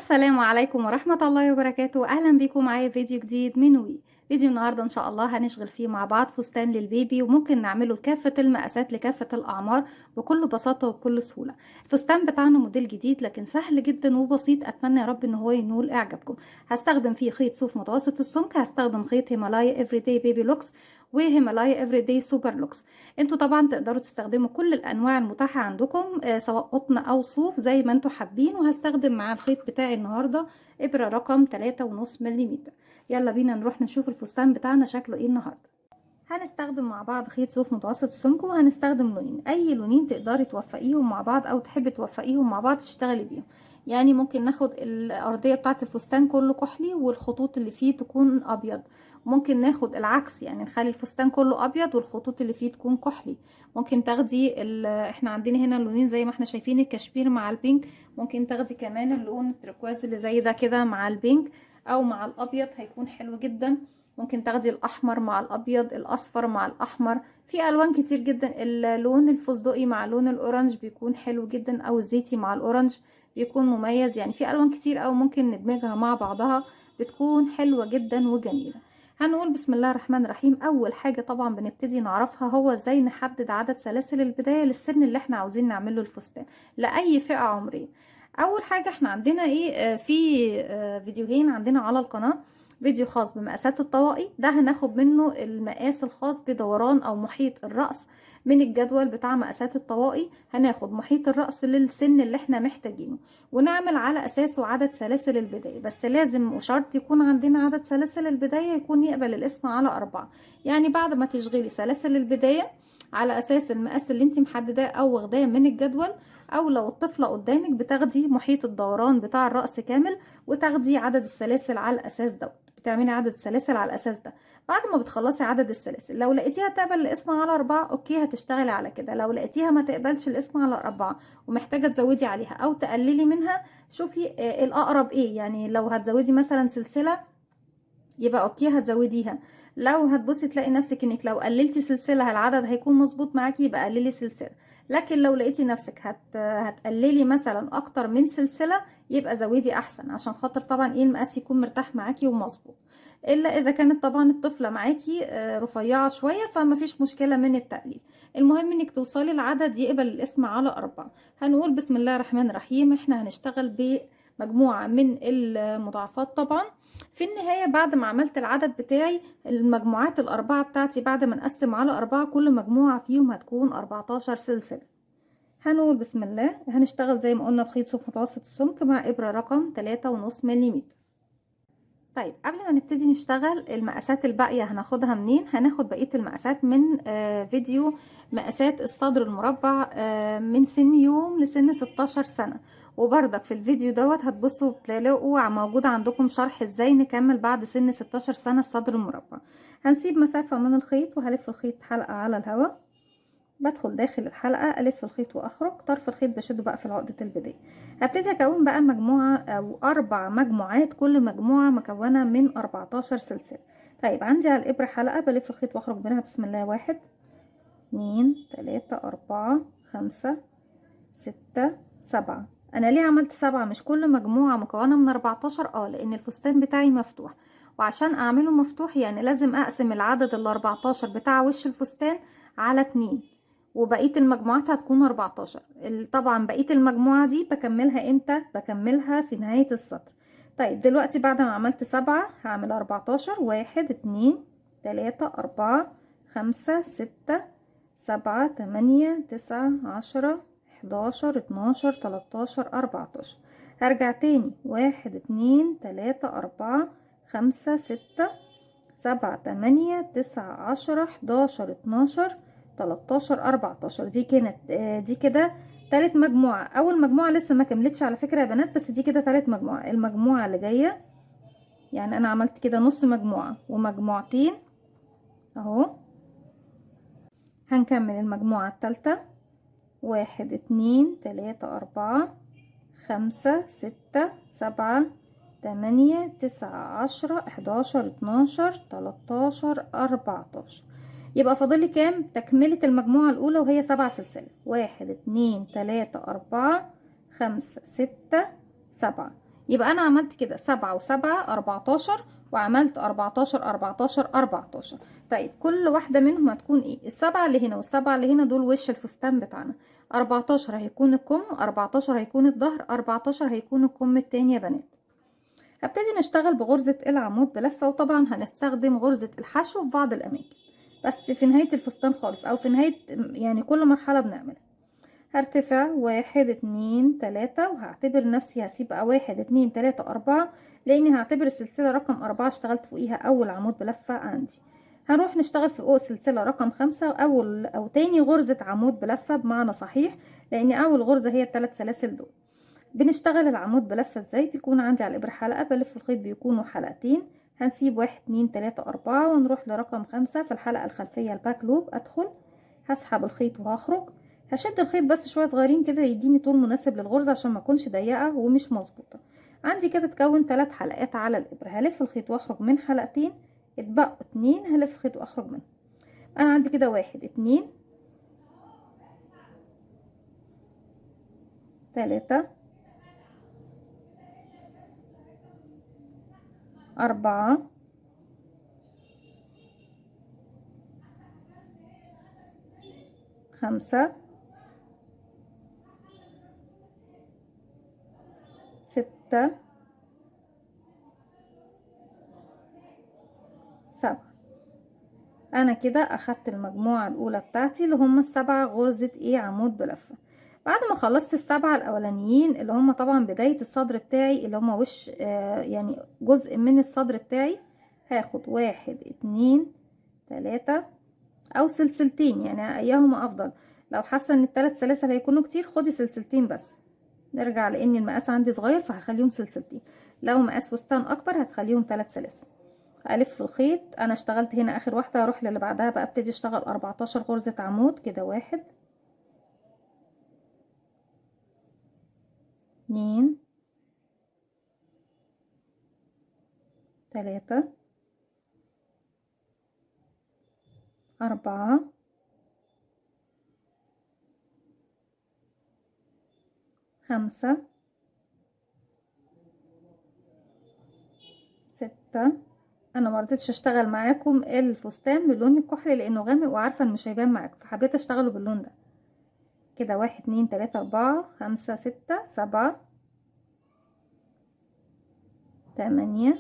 السلام عليكم ورحمة الله وبركاته. أهلا بيكم معايا فيديو جديد من وي. فيديو النهاردة إن شاء الله هنشغل فيه مع بعض فستان للبيبي، وممكن نعمله لكافة المقاسات لكافة الأعمار بكل بساطة وبكل سهولة. الفستان بتاعنا موديل جديد لكن سهل جدا وبسيط، أتمنى يا رب إن هو ينول إعجابكم. هستخدم فيه خيط صوف متوسط السمك، هستخدم خيط هيمالايا افريداي بيبي لوكس وهيمالايا افريداي سوبر لوكس. انتوا طبعا تقدروا تستخدموا كل الانواع المتاحه عندكم، سواء قطن او صوف زي ما انتوا حابين. وهستخدم مع الخيط بتاعي النهارده ابره رقم 3.5 ملم. يلا بينا نروح نشوف الفستان بتاعنا شكله ايه النهارده. هنستخدم مع بعض خيط صوف متوسط السمك، وهنستخدم لونين، اي لونين تقدري توفقيهم مع بعض او تحبي توفقيهم مع بعض تشتغلي بيهم. يعني ممكن ناخد الارضيه بتاعه الفستان كله كحلي والخطوط اللي فيه تكون ابيض. ممكن ناخد العكس، يعني نخلي الفستان كله ابيض والخطوط اللي فيه تكون كحلي. ممكن تاخدي احنا عندنا هنا اللونين زي ما احنا شايفين، الكشمير مع البينك. ممكن تاخدي كمان اللون التركواز اللي زي ده كده مع البينك او مع الابيض، هيكون حلو جدا. ممكن تاخدي الاحمر مع الابيض، الاصفر مع الاحمر، في الوان كتير جدا. اللون الفستقي مع لون الاورنج بيكون حلو جدا، او الزيتي مع الاورنج بيكون مميز. يعني في الوان كتير او ممكن ندمجها مع بعضها، بتكون حلوة جدا وجميلة. هنقول بسم الله الرحمن الرحيم. اول حاجة طبعا بنبتدي نعرفها هو ازاي نحدد عدد سلاسل البداية للسن اللي احنا عاوزين نعمله الفستان لاي فئة عمرية. اول حاجة احنا عندنا ايه، في فيديوهين عندنا على القناة. فيديو خاص بمقاسات الطواقي، ده هناخد منه المقاس الخاص بدوران او محيط الرأس. من الجدول بتاع مقاسات الطواقي هناخد محيط الرأس للسن اللي احنا محتاجينه، ونعمل على اساسه عدد سلاسل البداية. بس لازم وشرط يكون عندنا عدد سلاسل البداية يكون يقبل الاسم على 4. يعني بعد ما تشغلي سلاسل البداية على اساس المقاس اللي انت محدداه او واخداه من الجدول، او لو الطفلة قدامك بتاخدي محيط الدوران بتاع الرأس كامل وتاخدي عدد السلاسل على الاساس ده. بتعملي عدد السلاسل على الاساس ده. بعد ما بتخلصي عدد السلاسل، لو لقيتيها تقبل الاسم على 4 اوكي هتشتغلي على كده. لو لقيتيها ما تقبلش الاسم على 4 ومحتاجة تزودي عليها او تقللي منها، شوفي الاقرب ايه. يعني لو هتزودي مثلا سلسلة يبقى اوكي هتزوديها. لو هتبصي تلاقي نفسك انك لو قللتي سلسلة العدد هيكون مظبوط معاكي، يبقى قللي سلسلة. لكن لو لقيتي نفسك هتقللي مثلا اكتر من سلسلة، يبقى زودي احسن، عشان خاطر طبعا ايه المقاس يكون مرتاح معاكي ومظبوط. الا اذا كانت طبعا الطفلة معاكي رفيعة شوية فما فيش مشكلة من التقليل. المهم انك توصلي العدد يقبل الاسم على 4. هنقول بسم الله الرحمن الرحيم. احنا هنشتغل بمجموعة من المضاعفات طبعا. في النهاية بعد ما عملت العدد بتاعي، المجموعات الأربعة بتاعتي بعد ما نقسم على 4 كل مجموعة فيهم هتكون 14 سلسلة. هنقول بسم الله. هنشتغل زي ما قلنا بخيط صوف متوسط السمك مع إبرة رقم 3.5 ملم. طيب قبل ما نبتدي نشتغل المقاسات الباقية هناخدها منين؟ هناخد بقية المقاسات من فيديو مقاسات الصدر المربع من سن يوم لسن 16 سنة. وبرضك في الفيديو دوت هتبصوا بتلاقوا موجود عندكم شرح ازاي نكمل بعد سن 16 سنة الصدر المربع. هنسيب مسافة من الخيط وهلف الخيط حلقة على الهواء. بدخل داخل الحلقة ألف الخيط وأخرج، طرف الخيط بشده بقى في عقدة البداية. هبتدي أكون بقى مجموعة أو 4 مجموعات، كل مجموعة مكونة من 14 سلسلة. طيب عندي على الإبرة حلقة بلف الخيط وأخرج منها بسم الله. 1 2 3 4 5 6 7. أنا ليه عملت 7 مش كل مجموعة مكونة من 14؟ لأن الفستان بتاعي مفتوح، وعشان أعمله مفتوح يعني لازم أقسم العدد 14 بتاع وش الفستان على 2، وبقية المجموعات هتكون 14. طبعا بقية المجموعة دي بكملها امتى؟ بكملها في نهاية السطر. طيب دلوقتي بعد ما عملت 7 هعمل 14. 1 2 3 4 5 6 7 8 9 10 11 12 13 14. هرجع تاني. 1 2 3 4 5 6 7 8 9 10 11 12 13 14. دي كانت دي كده تالت مجموعة. اول مجموعة لسه ما كملتش على فكرة يا بنات، بس دي كده تالت مجموعة. المجموعة اللي جاية يعني انا عملت كده نص مجموعة ومجموعتين اهو. هنكمل المجموعة التالتة. 1 2 3 4 5 6 7 8 9 10 11 12 13 14. يبقى فاضلي كام؟ تكملة المجموعة الأولى وهي 7 سلسلة. 1 2 3 4 5 6 7. يبقى انا عملت كده 7 و7 14، وعملت 14 14 14. طيب كل واحده منهم هتكون ايه؟ السبعه اللي هنا والسبعه اللي هنا دول وش الفستان بتاعنا. 14 هيكون الكم، 14 هيكون الظهر، 14 هيكون الكم التاني يا بنات. هبتدي نشتغل بغرزة العمود بلفة، وطبعا هنستخدم غرزة الحشو في بعض الأماكن، بس في نهاية الفستان خالص أو في نهاية يعني كل مرحلة بنعملها. هرتفع 1 2 3، وهعتبر نفسي هسيب بقى 1 2 3 4، لأني هعتبر السلسلة رقم 4 اشتغلت فوقيها أول عمود بلفة عندي. هنروح نشتغل في فوق السلسلة رقم 5 أول أو تاني غرزة عمود بلفة بمعنى صحيح، لأن أول غرزة هي الثلاث سلاسل دول. بنشتغل العمود بلفة ازاي؟ بيكون عندي على الابرة حلقة، بلف الخيط بيكونوا حلقتين، هنسيب 1 2 3 4 ونروح لرقم 5 في الحلقة الخلفية الباك لوب. ادخل هسحب الخيط وهخرج، هشد الخيط بس شوية صغيرين كده يديني طول مناسب للغرزة عشان ما اكونش ضيقة ومش مظبوطة. عندي كده تكون 3 حلقات على الابرة، هلف الخيط واخرج من حلقتين، اتبقوا 2 هلف الخيط واخرج منهم. انا عندي كده 1 2 3 4 5 6 7. انا كده اخدت المجموعة الاولى بتاعتي اللي هم السبع غرزة ايه عمود بلفة. بعد ما خلصت السبعة الاولانيين اللي هم طبعا بداية الصدر بتاعي اللي هم وش يعني جزء من الصدر بتاعي، هاخد 1 2 3 او سلسلتين، يعني ايهما افضل. لو حاسة ان الثلاث سلاسل هيكونوا كتير خدي سلسلتين بس. نرجع لان المقاس عندي صغير فهخليهم سلسلتين، لو مقاس فستان اكبر هتخليهم 3 سلاسل. الف الخيط، انا اشتغلت هنا اخر واحده، هروح للي بعدها بقى ابتدي اشتغل 14 غرزه عمود كده. 1 2 3 4 5 6. انا ما رضيتش اشتغل معاكم الفستان باللون الكحلي لانه غامق وعارفه ان مش هيبان معاكم، فحبيت اشتغله باللون ده كده. 1 2 3 4 5 6 7 8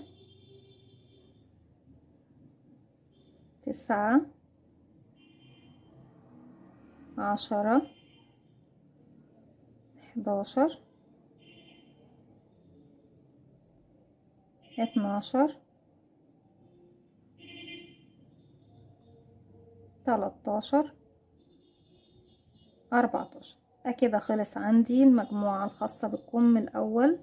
9 10 11 12 13 14. كده خلص عندي المجموعة الخاصة بالكم الأول.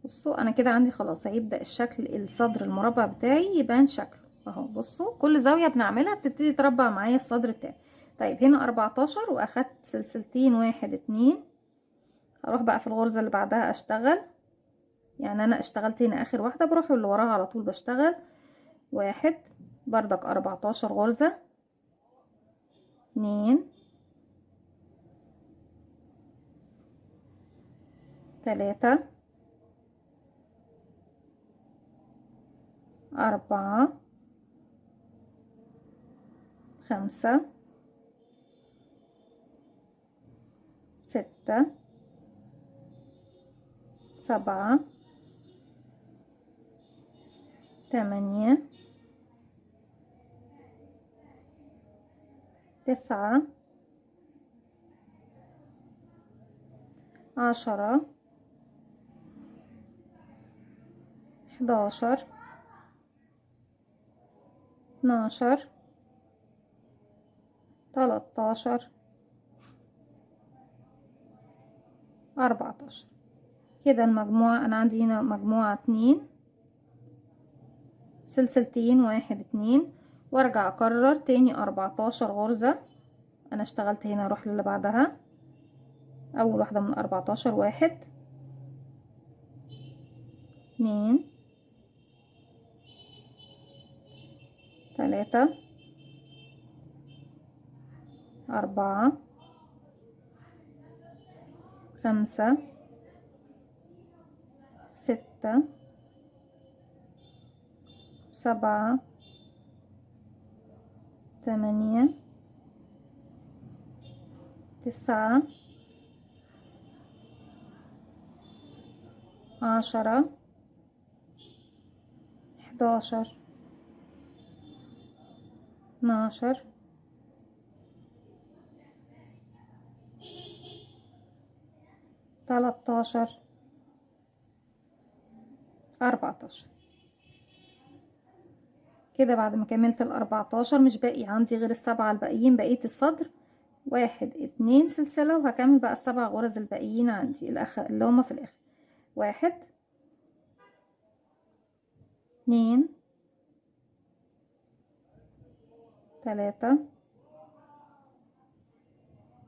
بصوا أنا كده عندي خلاص هيبدأ الشكل الصدر المربع بتاعي يبان شكله اهو. بصوا كل زاوية بنعملها بتبتدي تربع معايا الصدر بتاعي. طيب هنا 14 وأخدت سلسلتين 1 2، هروح بقى في الغرزة اللي بعدها أشتغل. يعني أنا اشتغلت هنا آخر واحدة، بروح اللي وراها على طول بشتغل 1 بردك 14 غرزة 2 3 4 5 6 7 8 9 10 11 12 13 14. كده المجموعة أنا عندي هنا مجموعة 2 سلسلتين 1 2، وارجع اكرر تاني 14 غرزة. انا اشتغلت هنا اروح للي بعدها اول واحدة من 14 1 2 3 4 5 6 6 7 8 9 10 11 12 13 14. كده بعد ما كملت ال14 مش باقي عندي غير ال7 الباقيين بقية الصدر، 1 2 سلسلة، وهكمل بقى ال7 غرز الباقيين عندي اللي هما في الاخر. 1 2 3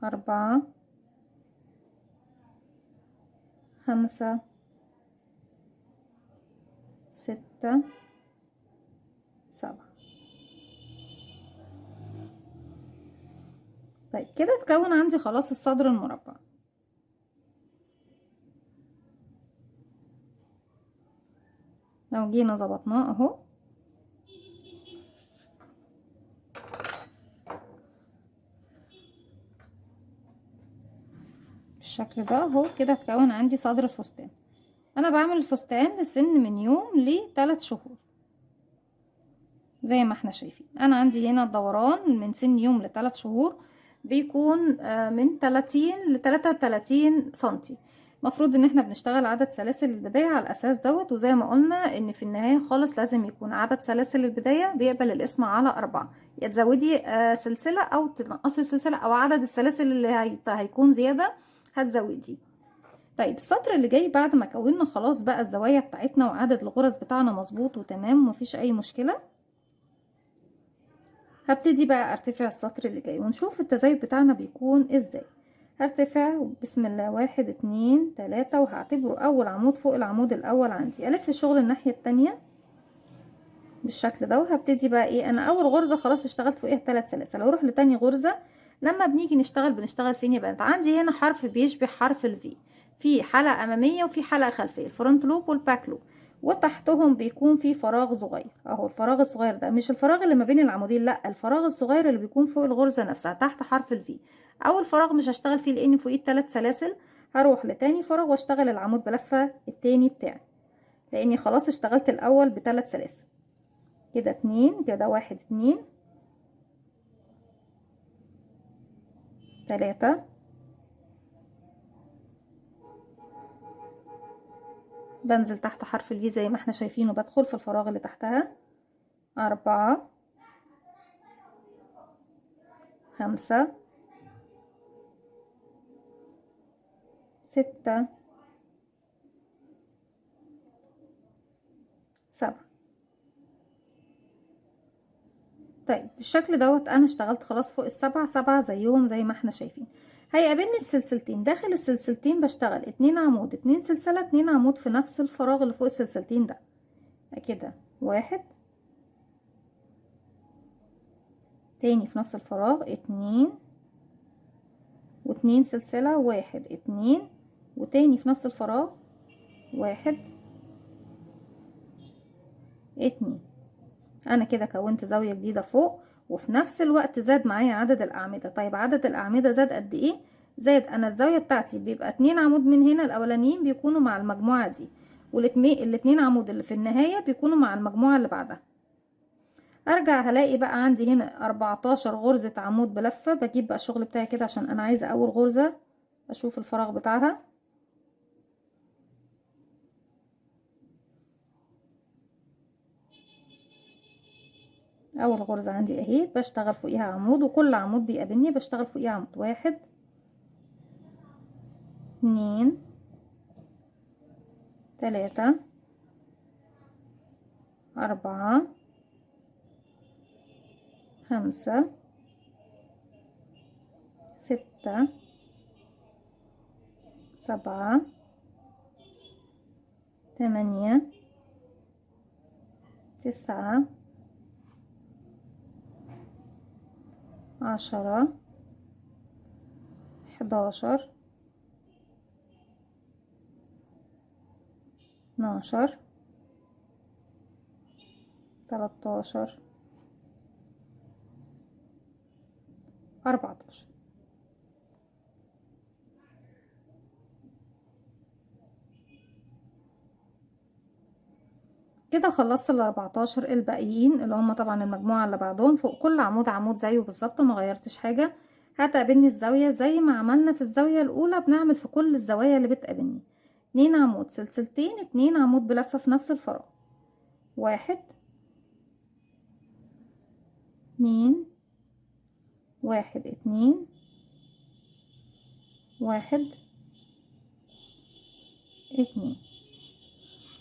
4 5 6 7. طيب كده اتكون عندي خلاص الصدر المربع. لو جينا ظبطناه اهو بالشكل ده اهو، كده اتكون عندي صدر الفستان. انا بعمل الفستان لسن من يوم ل3 شهور زي ما احنا شايفين. انا عندي هنا الدوران من سن يوم ل3 شهور بيكون من 30 ل 33 سنتي. مفروض ان احنا بنشتغل عدد سلاسل البداية على الاساس دوت، وزي ما قلنا ان في النهاية خالص لازم يكون عدد سلاسل البداية بيقبل القسمة على 4. يا تزودي سلسلة او تنقصي السلسلة، او عدد السلاسل اللي هيكون زيادة هتزودي. طيب السطر اللي جاي بعد ما كونا خلاص بقى الزوايا بتاعتنا وعدد الغرز بتاعنا مظبوط وتمام ومفيش اي مشكلة، هبتدي بقى ارتفع السطر اللي جاي ونشوف التزايد بتاعنا بيكون ازاي. هرتفع بسم الله 1 2 3، وهعتبره اول عمود فوق العمود الاول عندي. الف الشغل الناحية التانية بالشكل ده، وهبتدي بقى ايه، انا اول غرزة خلاص اشتغلت فوقيها 3 سلاسل، اروح لتاني غرزة. لما بنيجي نشتغل بنشتغل فين يا بنات؟ عندي هنا حرف بيشبه حرف الفي، في حلقة امامية وفي حلقة خلفية، الفرونت لوب والباك لوب، وتحتهم بيكون في فراغ صغير اهو. الفراغ الصغير ده مش الفراغ اللي ما بين العمودين، لا، الفراغ الصغير اللي بيكون فوق الغرزة نفسها تحت حرف الفي. اول فراغ مش هشتغل فيه لان فوقيه 3 سلاسل، هروح لتاني فراغ واشتغل العمود بلفة التاني بتاعي، لاني خلاص اشتغلت الاول ب3 سلاسل. كده 2، كده 1 2 3 بنزل تحت حرف الفي زي ما احنا شايفين، وبدخل في الفراغ اللي تحتها. 4 5 6 7. طيب بالشكل دوت انا اشتغلت خلاص فوق ال7 زيهم زي ما احنا شايفين. هيقابلني السلسلتين، داخل السلسلتين بشتغل 2 عمود 2 سلسلة، 2 عمود في نفس الفراغ اللي فوق السلسلتين ده كده. 1 تاني في نفس الفراغ 2 و2 سلسلة، 1 2 وتاني في نفس الفراغ 1 2. انا كده كونت زاوية جديدة فوق، وفي نفس الوقت زاد معايا عدد الاعمدة. طيب عدد الاعمدة زاد قد ايه؟ زاد، انا الزاوية بتاعتي بيبقى 2 عمود من هنا الاولانيين بيكونوا مع المجموعة دي، والاتنين عمود اللي في النهاية بيكونوا مع المجموعة اللي بعدها. ارجع هلاقي بقى عندي هنا 14 غرزة عمود بلفة. بجيب بقى الشغل بتاعي كده عشان انا عايزة اول غرزة اشوف الفراغ بتاعها. اول غرزة عندي اهي، بشتغل فوقيها عمود، وكل عمود بيقابلني بشتغل فوقيها عمود. 1 2 3 4 5 6 7 8 9 10 11 12 13 14. كده خلصت ال14 الباقيين اللي هم طبعا المجموعة اللي بعدهم. فوق كل عمود عمود زيه بالظبط، ما غيرتش حاجة. هتقابلني الزاوية زي ما عملنا في الزاوية الاولى، بنعمل في كل الزوايا اللي بتقابلني 2 عمود سلسلتين، 2 عمود بلفة في نفس الفراغ. 1 2 1 2 1 2.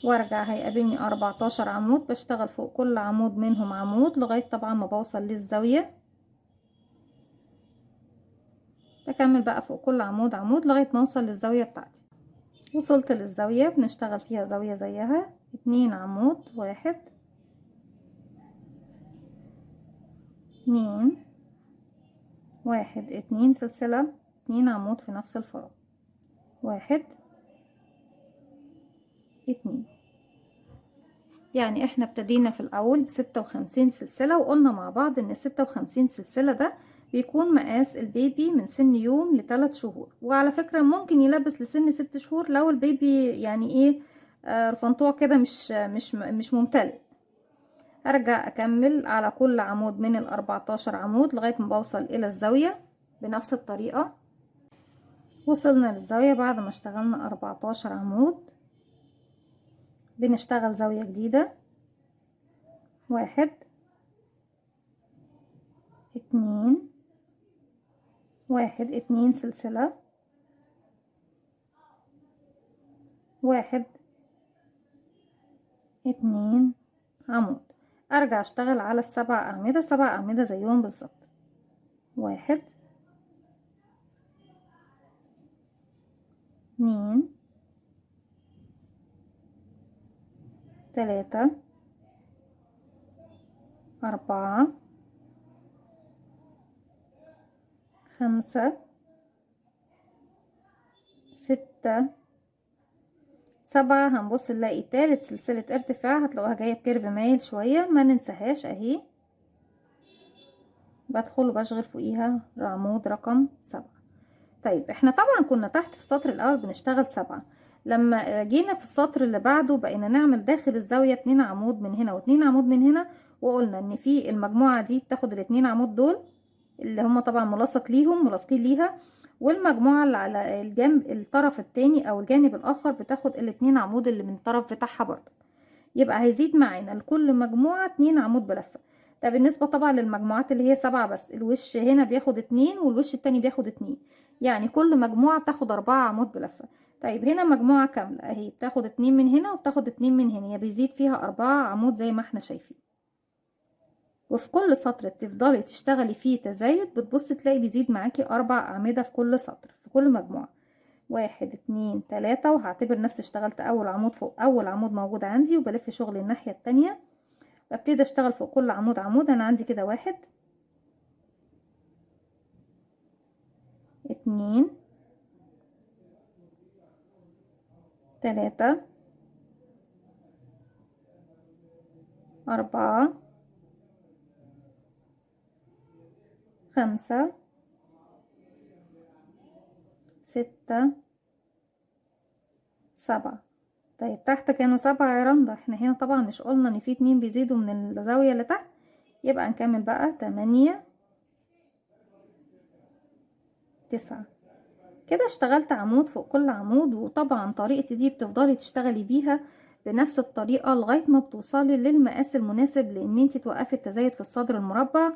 وارجع هيقابلني 14 عمود، بشتغل فوق كل عمود منهم عمود لغاية طبعا ما بوصل للزاوية. بكمل بقى فوق كل عمود عمود لغاية ما اوصل للزاوية بتاعتي. وصلت للزاوية، بنشتغل فيها زاوية زيها 2 عمود، 1 2 1 2 سلسلة، 2 عمود في نفس الفراغ. 1 2. يعني احنا ابتدينا في الاول ب56 سلسلة، وقلنا مع بعض ان 56 سلسلة ده بيكون مقاس البيبي من سن يوم ل3 شهور. وعلى فكرة ممكن يلبس لسن 6 شهور لو البيبي يعني ايه رفنطوع كده، مش ممتلئ. ارجع اكمل على كل عمود من ال14 عمود لغاية ما بوصل الى الزاوية بنفس الطريقة. وصلنا للزاوية بعد ما اشتغلنا 14 عمود. بنشتغل زاوية جديدة 1 2 1 2 سلسلة، 1 2 عمود. ارجع اشتغل على ال7 اعمدة، 7 اعمدة زيهم بالظبط. 1 2 3 4 5 6 7. هنبص نلاقي تالت سلسلة ارتفاع هتلاقوها جاية بكيرف مايل شوية، ما ننساهاش اهي. بدخل وبشغل فوقيها عمود رقم 7. طيب احنا طبعا كنا تحت في السطر الاول بنشتغل 7، لما جينا في السطر اللي بعده بقينا نعمل داخل الزاوية 2 عمود من هنا و2 عمود من هنا. وقلنا ان في المجموعة دي بتاخد ال2 عمود دول اللي هم طبعا ملاصقين ليها، والمجموعة اللي على الجنب الطرف التاني او الجانب الاخر بتاخد ال2 عمود اللي من الطرف بتاعها برضه. يبقى هيزيد معانا لكل مجموعة 2 عمود بلفة. ده بالنسبة طبعا للمجموعات اللي هي 7 بس. الوش هنا بياخد 2 والوش التاني بياخد 2، يعني كل مجموعة بتاخد 4 عمود بلفة. طيب هنا مجموعة كاملة اهي بتاخد 2 من هنا وبتاخد 2 من هنا، يبقى بيزيد فيها 4 عمود زي ما احنا شايفين. وفي كل سطر بتفضلي تشتغلي فيه تزايد بتبصي تلاقي بيزيد معاكي 4 أعمدة في كل سطر في كل مجموعة. 1 2 3، وهعتبر نفسي اشتغلت اول عمود فوق اول عمود موجود عندي، وبلف شغلي الناحية التانية. ببتدي اشتغل فوق كل عمود عمود. انا عندي كده 1 2 3 4 5 6 7. طيب تحت كانوا 7 يا رندا، احنا هنا طبعا مش قلنا ان في 2 بيزيدوا من الزاوية اللي تحت، يبقى نكمل بقى 8 9. كده اشتغلت عمود فوق كل عمود. وطبعا طريقتي دي بتفضلي تشتغلي بيها بنفس الطريقة لغاية ما بتوصلي للمقاس المناسب لان انت توقفي التزايد في الصدر المربع.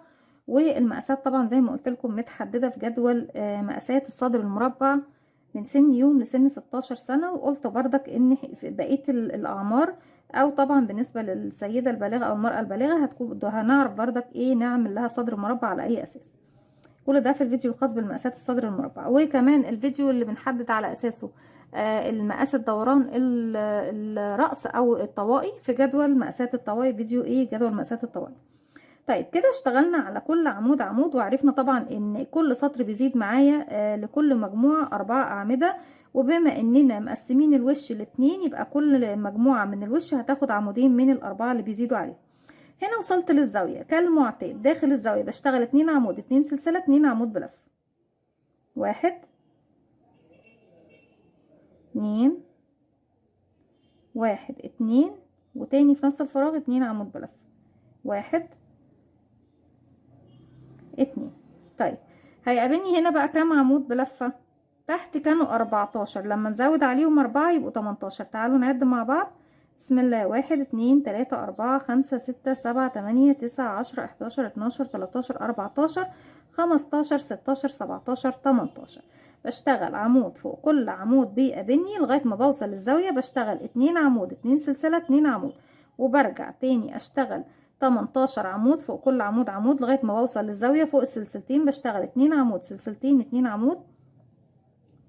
والمقاسات طبعا زي ما قلت لكم متحددة في جدول مقاسات الصدر المربع من سن يوم لسن 16 سنة. وقلت بردك ان في بقية الاعمار او طبعا بالنسبة للسيدة البالغة او المرأة البالغة هنعرف بردك ايه نعمل لها صدر مربع على اي اساس. كل ده في الفيديو الخاص بالمقاسات الصدر المربع، وكمان الفيديو اللي بنحدد على اساسه المقاس الدوران الرأس او الطوائي في جدول مقاسات الطوائي. فيديو ايه جدول مقاسات الطوائي. طيب كده اشتغلنا على كل عمود عمود، وعرفنا طبعا ان كل سطر بيزيد معايا لكل مجموعة 4 أعمدة. وبما اننا مقسمين الوش لاتنين يبقى كل مجموعة من الوش هتاخد عمودين من الاربعة اللي بيزيدوا عليهم. هنا وصلت للزاوية كالمعتاد، داخل الزاوية بشتغل 2 عمود 2 سلسلة 2 عمود بلف، 1 2 1 2 وتاني في نفس الفراغ 2 عمود بلف، 1 2. طيب هيقابلني هنا بقى كام عمود بلفة؟ تحت كانوا 14، لما نزود عليهم 4 يبقوا 18. تعالوا نعد مع بعض. بسم الله. 1 2 3 4 5 6 7 8 9 10 11 12 13 14 15 16 17 18. بشتغل عمود فوق كل عمود بيقابلني لغاية ما بوصل للزاوية. بشتغل 2 عمود 2 سلسلة 2 عمود، وبرجع تاني اشتغل 18 عمود فوق كل عمود عمود لغاية ما بوصل للزاوية. فوق السلسلتين بشتغل 2 عمود سلسلتين 2 عمود،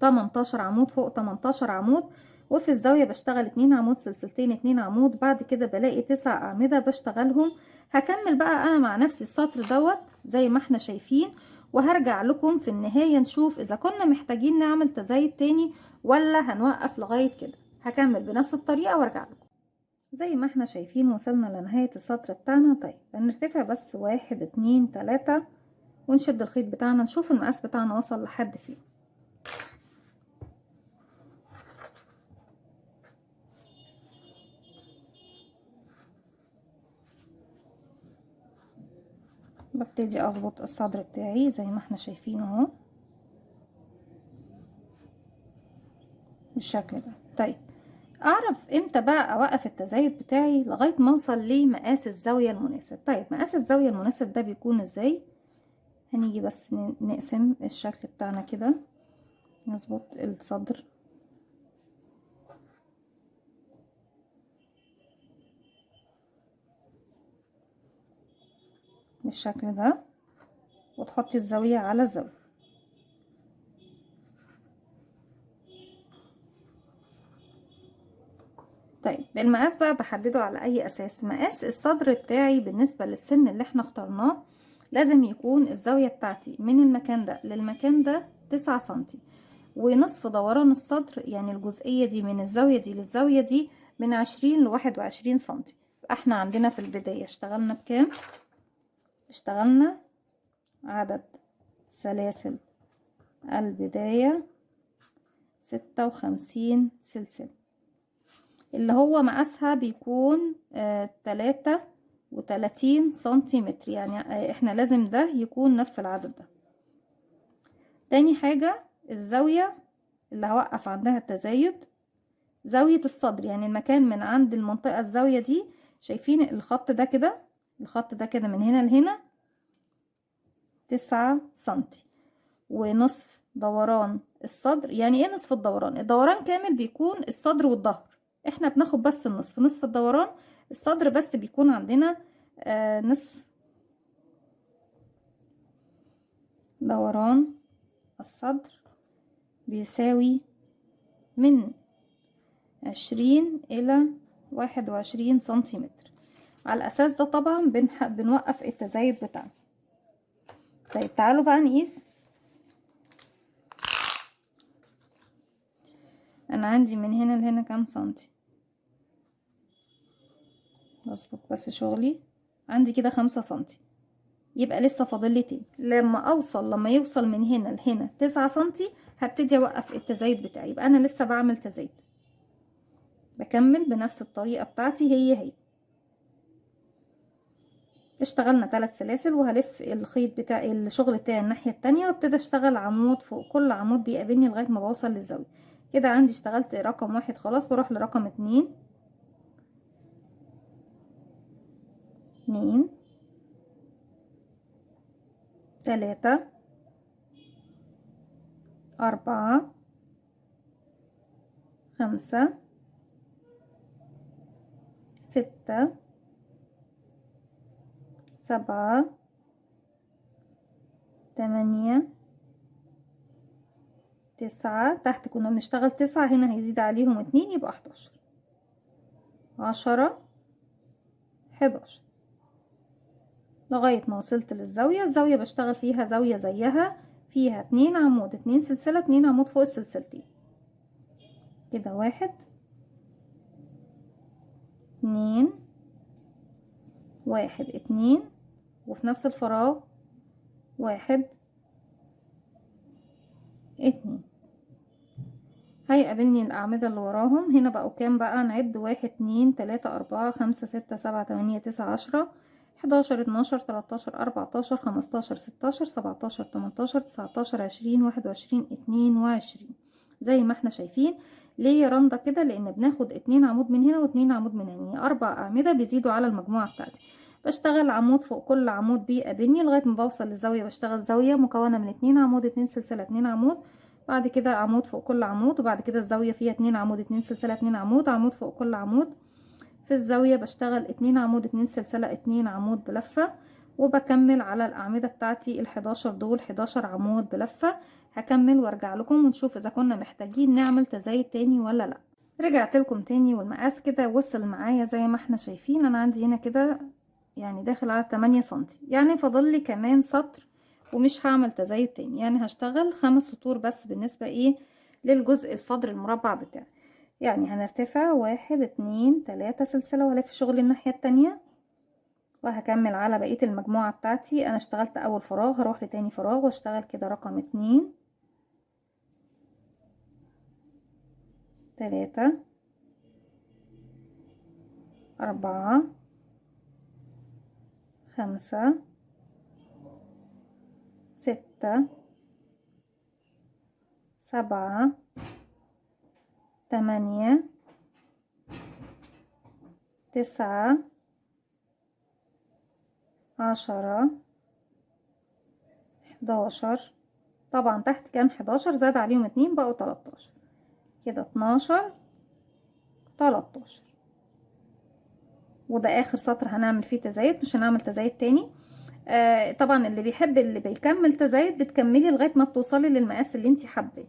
18 عمود فوق 18 عمود. وفي الزاوية بشتغل 2 عمود سلسلتين 2 عمود. بعد كده بلاقي 9 أعمدة بشتغلهم. هكمل بقى أنا مع نفسي السطر دوت زي ما احنا شايفين، وهرجع لكم في النهاية نشوف إذا كنا محتاجين نعمل تزايد تاني ولا هنوقف لغاية كده. هكمل بنفس الطريقة وارجع لكم. زي ما احنا شايفين وصلنا لنهاية السطر بتاعنا. طيب هنرتفع بس 1 2 3 ونشد الخيط بتاعنا نشوف المقاس بتاعنا وصل لحد فين. ببتدي اظبط الصدر بتاعي زي ما احنا شايفين اهو بالشكل ده. طيب اعرف امتى بقى اوقف التزايد بتاعي لغايه ما اوصل لمقاس الزاويه المناسب. طيب مقاس الزاويه المناسب ده بيكون ازاي؟ هنيجي بس نقسم الشكل بتاعنا كده، نظبط الصدر بالشكل ده، وتحطي الزاويه على الزاويه. طيب المقاس بقى بحدده على اي اساس؟ مقاس الصدر بتاعي بالنسبة للسن اللي احنا اخترناه لازم يكون الزاوية بتاعتي من المكان ده للمكان ده 9 سنتي، ونصف دوران الصدر يعني الجزئية دي من الزاوية دي للزاوية دي من 20 ل21 سنتي. احنا عندنا في البداية اشتغلنا بكام؟ اشتغلنا عدد سلاسل البداية 56 سلسلة، اللي هو مقاسها بيكون 33 سنتيمتر. يعني احنا لازم ده يكون نفس العدد ده. تاني حاجة الزاوية اللي هوقف عندها التزايد زاوية الصدر، يعني المكان من عند المنطقة الزاوية دي. شايفين الخط ده كده؟ الخط ده كده من هنا لهنا 9 سنتي. ونصف دوران الصدر، يعني ايه نصف الدوران؟ الدوران كامل بيكون الصدر والظهر، احنا بناخد بس النصف، نصف الدوران الصدر بس بيكون عندنا نصف دوران الصدر بيساوي من 20 إلى 21 سنتيمتر. على الأساس ده طبعا بنوقف التزايد بتاعنا. طيب تعالوا بقى نقيس. أنا عندي من هنا لهنا كام سنتي؟ بظبط بس شغلي. عندي كده 5 سنتي، يبقى لسه فاضل لي تاني. لما يوصل من هنا لهنا 9 سنتي هبتدي اوقف التزايد بتاعي. يبقى انا لسه بعمل تزايد، بكمل بنفس الطريقه بتاعتي هي. اشتغلنا 3 سلاسل وهلف الخيط بتاعي الشغل بتاعي الناحيه التانية، وابتدي اشتغل عمود فوق كل عمود بيقابلني لغايه ما بوصل للزاويه. كده عندي اشتغلت رقم 1. خلاص بروح لرقم 2 2 3 4 5 6 7 8 9. تحت كنا بنشتغل 9، هنا هيزيد عليهم 2 يبقى 11 10 11 لغاية ما وصلت للزاوية. الزاوية بشتغل فيها زاوية زيها، فيها 2 عمود 2 سلسلة 2 عمود فوق السلسلتين. كده 1 2 1 2 وفي نفس الفراغ 1 2. هيقابلني الأعمدة اللي وراهم هنا بقوا كام بقى؟ نعد 1 2 3 4 5 6 7 8 9 10 11 12 13 14 15 16 17 18 19 20 21 22 زي ما احنا شايفين. ليه يا رندا كده؟ لان بناخد 2 عمود من هنا و2 عمود من هنا، يعني 4 أعمدة بيزيدوا على المجموعة بتاعتي. بشتغل عمود فوق كل عمود بيقابلني لغاية ما بوصل للزاوية. بشتغل زاوية مكونة من 2 عمود 2 سلسلة 2 عمود، بعد كده عمود فوق كل عمود، وبعد كده الزاوية فيها 2 عمود 2 سلسلة 2 عمود، عمود فوق كل عمود. في الزاوية بشتغل 2 عمود 2 سلسلة 2 عمود بلفة، وبكمل على الأعمدة بتاعتي ال11 دول 11 عمود بلفة. هكمل وارجع لكم ونشوف اذا كنا محتاجين نعمل تزايد تاني ولا لا. رجعت لكم تاني والمقاس كده وصل معايا زي ما احنا شايفين. انا عندي هنا كده يعني داخل على 8 سنتي، يعني فاضل لي كمان سطر ومش هعمل تزايد تاني، يعني هشتغل 5 سطور بس بالنسبة ايه للجزء الصدر المربع بتاعي. يعني هنرتفع 1 2 3 سلسلة والف شغل الناحية التانية، وهكمل على بقية المجموعة بتاعتي. انا اشتغلت اول فراغ، هروح لتاني فراغ واشتغل كده رقم 2 3 4 5 6 7 8 9 10 11. طبعا تحت كان 11 زاد عليهم 2 بقوا 13، كده 12 13. وده اخر سطر هنعمل فيه تزايد، مش هنعمل تزايد تاني. طبعا اللي بيحب اللي بيكمل تزايد بتكملي لغايه ما بتوصلي للمقاس اللي انت حباه.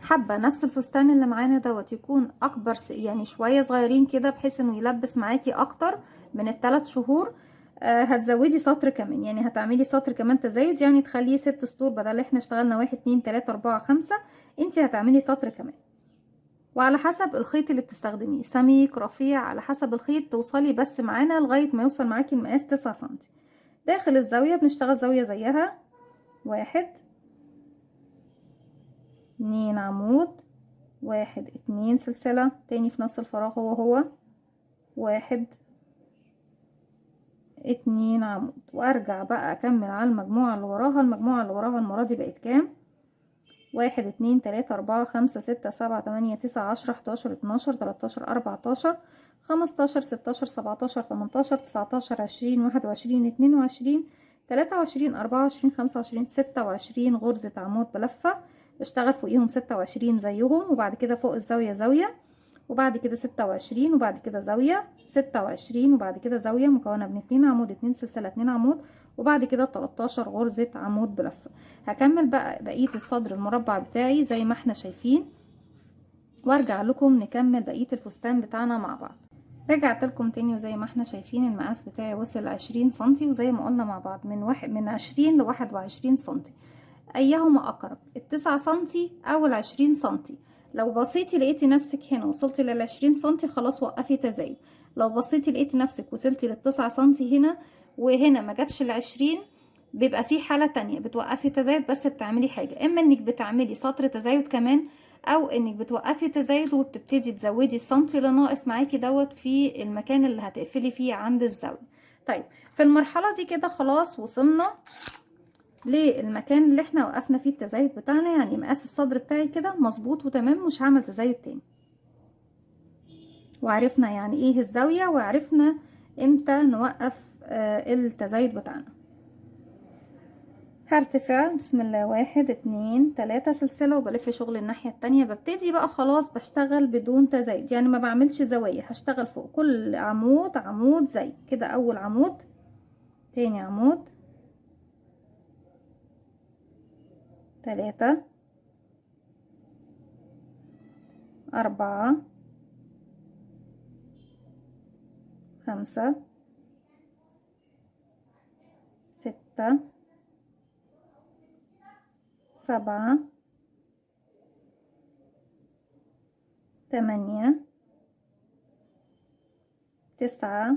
حابه نفس الفستان اللي معانا دوت يكون اكبر يعني شويه صغيرين كده بحيث انه يلبس معاكي اكتر من ال3 شهور. هتزودي سطر كمان، يعني هتعملي سطر كمان تزايد، يعني تخليه 6 سطور بدل احنا اشتغلنا 1 2 3 4 5. انت هتعملي سطر كمان، وعلى حسب الخيط اللي بتستخدميه سميك رفيع، على حسب الخيط توصلي بس معانا لغايه ما يوصل معاكي المقاس 9 سنتي. داخل الزاويه بنشتغل زاويه زيها 1 2 عمود 1 2 سلسلة، تاني في نفس الفراغ هو 1 2 عمود، وارجع بقى اكمل على المجموعة اللي وراها. المجموعة اللي وراها المرة دي بقت كام؟ 1 2 3 4 5 6 7 8 9 10 11 12 13 14 15 16 17 18 19 20 21 22 23 24 25 26 غرزة عمود بلفة. بشتغل فوقيهم 26 زيهم، وبعد كده فوق الزاوية زاوية، وبعد كده 26، وبعد كده زاوية 26، وبعد كده زاوية مكونة من 2 عمود 2 سلسلة 2 عمود، وبعد كده 13 غرزة عمود بلفة. هكمل بقى بقية الصدر المربع بتاعي زي ما احنا شايفين، وارجع لكم نكمل بقية الفستان بتاعنا مع بعض. رجعت لكم تاني وزي ما احنا شايفين المقاس بتاعي وصل 20 سنتي، وزي ما قلنا مع بعض من 20 ل21 سنتي، ايهما اقرب ال9 سنتي او ال20 سنتي. لو بصيتي لقيتي نفسك هنا وصلتي لل20 سنتي خلاص وقفي تزايد. لو بصيتي لقيتي نفسك وصلتي لل9 سنتي هنا وهنا ما جابش ال20، بيبقى في حالة تانية بتوقفي تزايد، بس بتعملي حاجة، اما انك بتعملي سطر تزايد كمان، او انك بتوقفي تزايد وبتبتدي تزودي السنتي اللي ناقص معاكي دوت في المكان اللي هتقفلي فيه عند الزاوية. طيب في المرحلة دي كده خلاص وصلنا للمكان اللي احنا وقفنا فيه التزايد بتاعنا، يعني مقاس الصدر بتاعي كده مظبوط وتمام، مش هعمل تزايد تاني. وعرفنا يعني ايه الزاوية، وعرفنا امتى نوقف التزايد بتاعنا. هرتفع بسم الله 1 2 3 سلسلة وبلف شغل الناحية التانية. ببتدي بقى خلاص بشتغل بدون تزايد، يعني ما بعملش زوايا، هشتغل فوق كل عمود عمود زي كده. اول عمود، تاني عمود، 3 4 5 6 7 8 9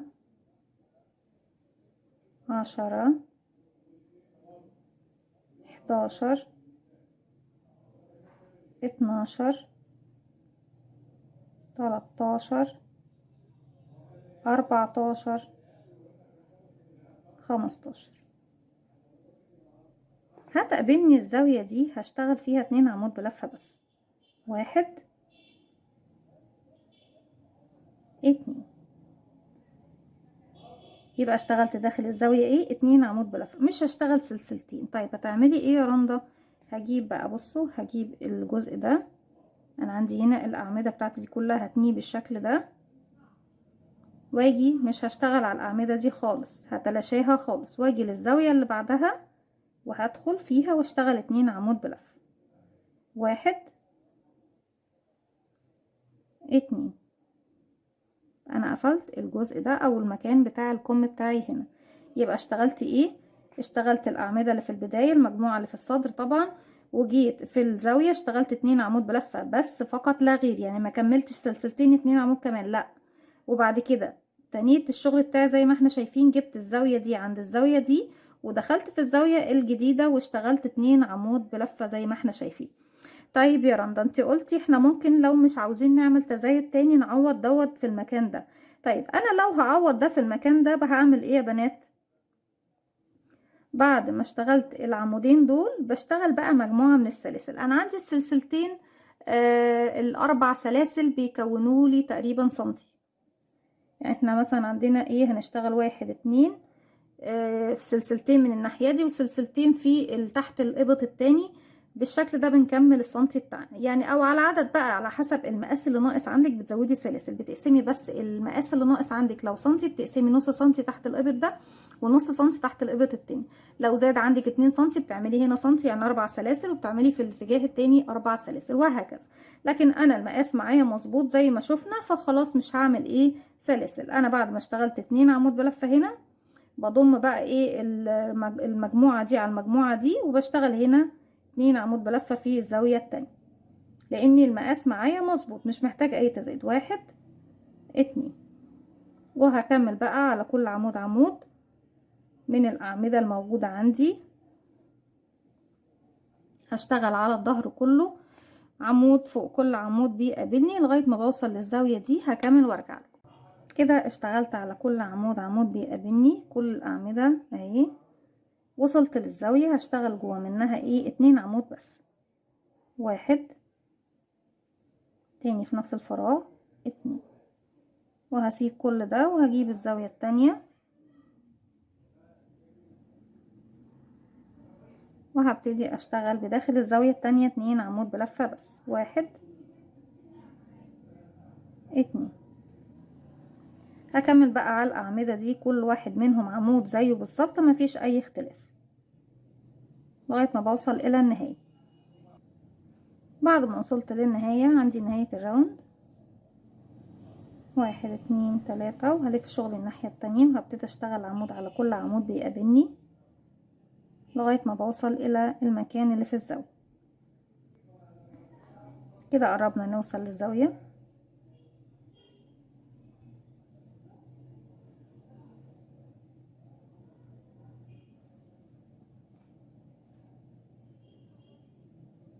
10 11 12 13 14 15. هتقابلني الزاوية دي هشتغل فيها 2 عمود بلفة بس. 1 2. يبقى اشتغلت داخل الزاوية ايه 2 عمود بلفة، مش هشتغل سلسلتين. طيب هتعملي ايه يا رندا؟ هجيب بقى، بصوا هجيب الجزء ده، انا عندي هنا الاعمدة بتاعتي دي كلها هتنيه بالشكل ده، واجي مش هشتغل على الاعمدة دي خالص، هتلاشاها خالص، واجي للزاوية اللي بعدها وهدخل فيها واشتغل 2 عمود بلفة. 1 2. انا قفلت الجزء ده او المكان بتاع الكم بتاعي هنا. يبقى اشتغلت ايه؟ اشتغلت الاعمدة اللي في البداية، المجموعة اللي في الصدر طبعا، وجيت في الزاوية اشتغلت 2 عمود بلفة بس فقط لا غير، يعني ما كملتش سلسلتين 2 عمود كمان، لا. وبعد كده تنيت الشغل بتاعي زي ما احنا شايفين، جبت الزاوية دي عند الزاوية دي ودخلت في الزاوية الجديدة واشتغلت 2 عمود بلفة زي ما احنا شايفين. طيب يا رندا انت قلتي احنا ممكن لو مش عاوزين نعمل تزايد تاني نعوض دوت في المكان ده. طيب انا لو هعوض ده في المكان ده هعمل ايه يا بنات؟ بعد ما اشتغلت العمودين دول بشتغل بقى مجموعة من السلاسل. انا عندي السلسلتين الاربع سلاسل بيكونوا لي تقريبا سنتي. يعني احنا مثلا عندنا ايه، هنشتغل 1 2 في سلسلتين من الناحية دي وسلسلتين في تحت الإبط التاني. بالشكل ده بنكمل السنتي بتاعنا، يعني او على عدد بقى، على حسب المقاس اللي ناقص عندك بتزودي سلاسل. بتقسمي بس المقاس اللي ناقص عندك، لو سنتي بتقسمي نص سنتي تحت الإبط ده ونص سنتي تحت الإبط التاني. لو زاد عندك 2 سنتي بتعملي هنا سنتي، يعني 4 سلاسل، وبتعملي في الاتجاه التاني 4 سلاسل وهكذا. لكن انا المقاس معايا مظبوط زي ما شفنا، فخلاص مش هعمل ايه سلاسل. انا بعد ما اشتغلت 2 عمود بلفة هنا بضم بقى ايه المجموعة دي على المجموعة دي وبشتغل هنا 2 عمود بلفة في الزاوية التانية، لان المقاس معايا مظبوط مش محتاج اي تزايد. 1 2. وهكمل بقى على كل عمود عمود من الاعمدة الموجودة عندي. هشتغل على الظهر كله عمود فوق كل عمود بيقابلني لغاية ما بوصل للزاوية دي. هكمل وارجع لكم. كده اشتغلت على كل عمود عمود بيقابلني، كل الاعمدة اهي. وصلت للزاوية هشتغل جوه منها ايه 2 عمود بس. 1 تاني في نفس الفراغ 2. وهسيب كل ده وهجيب الزاوية التانية وهبتدي اشتغل بداخل الزاوية التانية 2 عمود بلفة بس. 1 2. هكمل بقى على الاعمدة دي كل واحد منهم عمود زيه بالظبط، مفيش اي اختلاف لغاية ما بوصل الى النهاية. بعد ما وصلت للنهاية عندي نهاية الراوند 1 2 3، وهلف شغلي الناحية التانية وهبتدي اشتغل عمود على كل عمود بيقابلني لغاية ما بوصل الى المكان اللي في الزاوية. كده قربنا نوصل للزاوية.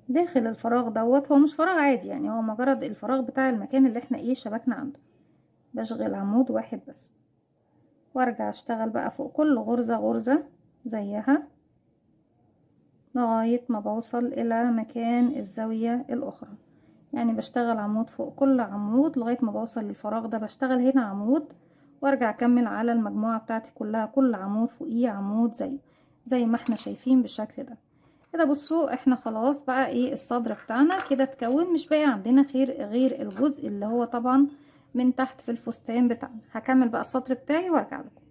داخل الفراغ دوت، هو مش فراغ عادي يعني، هو مجرد الفراغ بتاع المكان اللي احنا ايه شبكنا عنده. بشغل عمود واحد بس وارجع اشتغل بقى فوق كل غرزة غرزة زيها لغاية ما بوصل الى مكان الزاوية الاخرى. يعني بشتغل عمود فوق كل عمود لغاية ما بوصل للفراغ ده، بشتغل هنا عمود وارجع اكمل على المجموعة بتاعتي كلها، كل عمود فوقيه عمود زي ما احنا شايفين بالشكل ده. كده بصوا احنا خلاص بقى ايه الصدر بتاعنا كده اتكون، مش باقي عندنا غير الجزء اللي هو طبعا من تحت في الفستان بتاعنا. هكمل بقى السطر بتاعي وارجع لكم.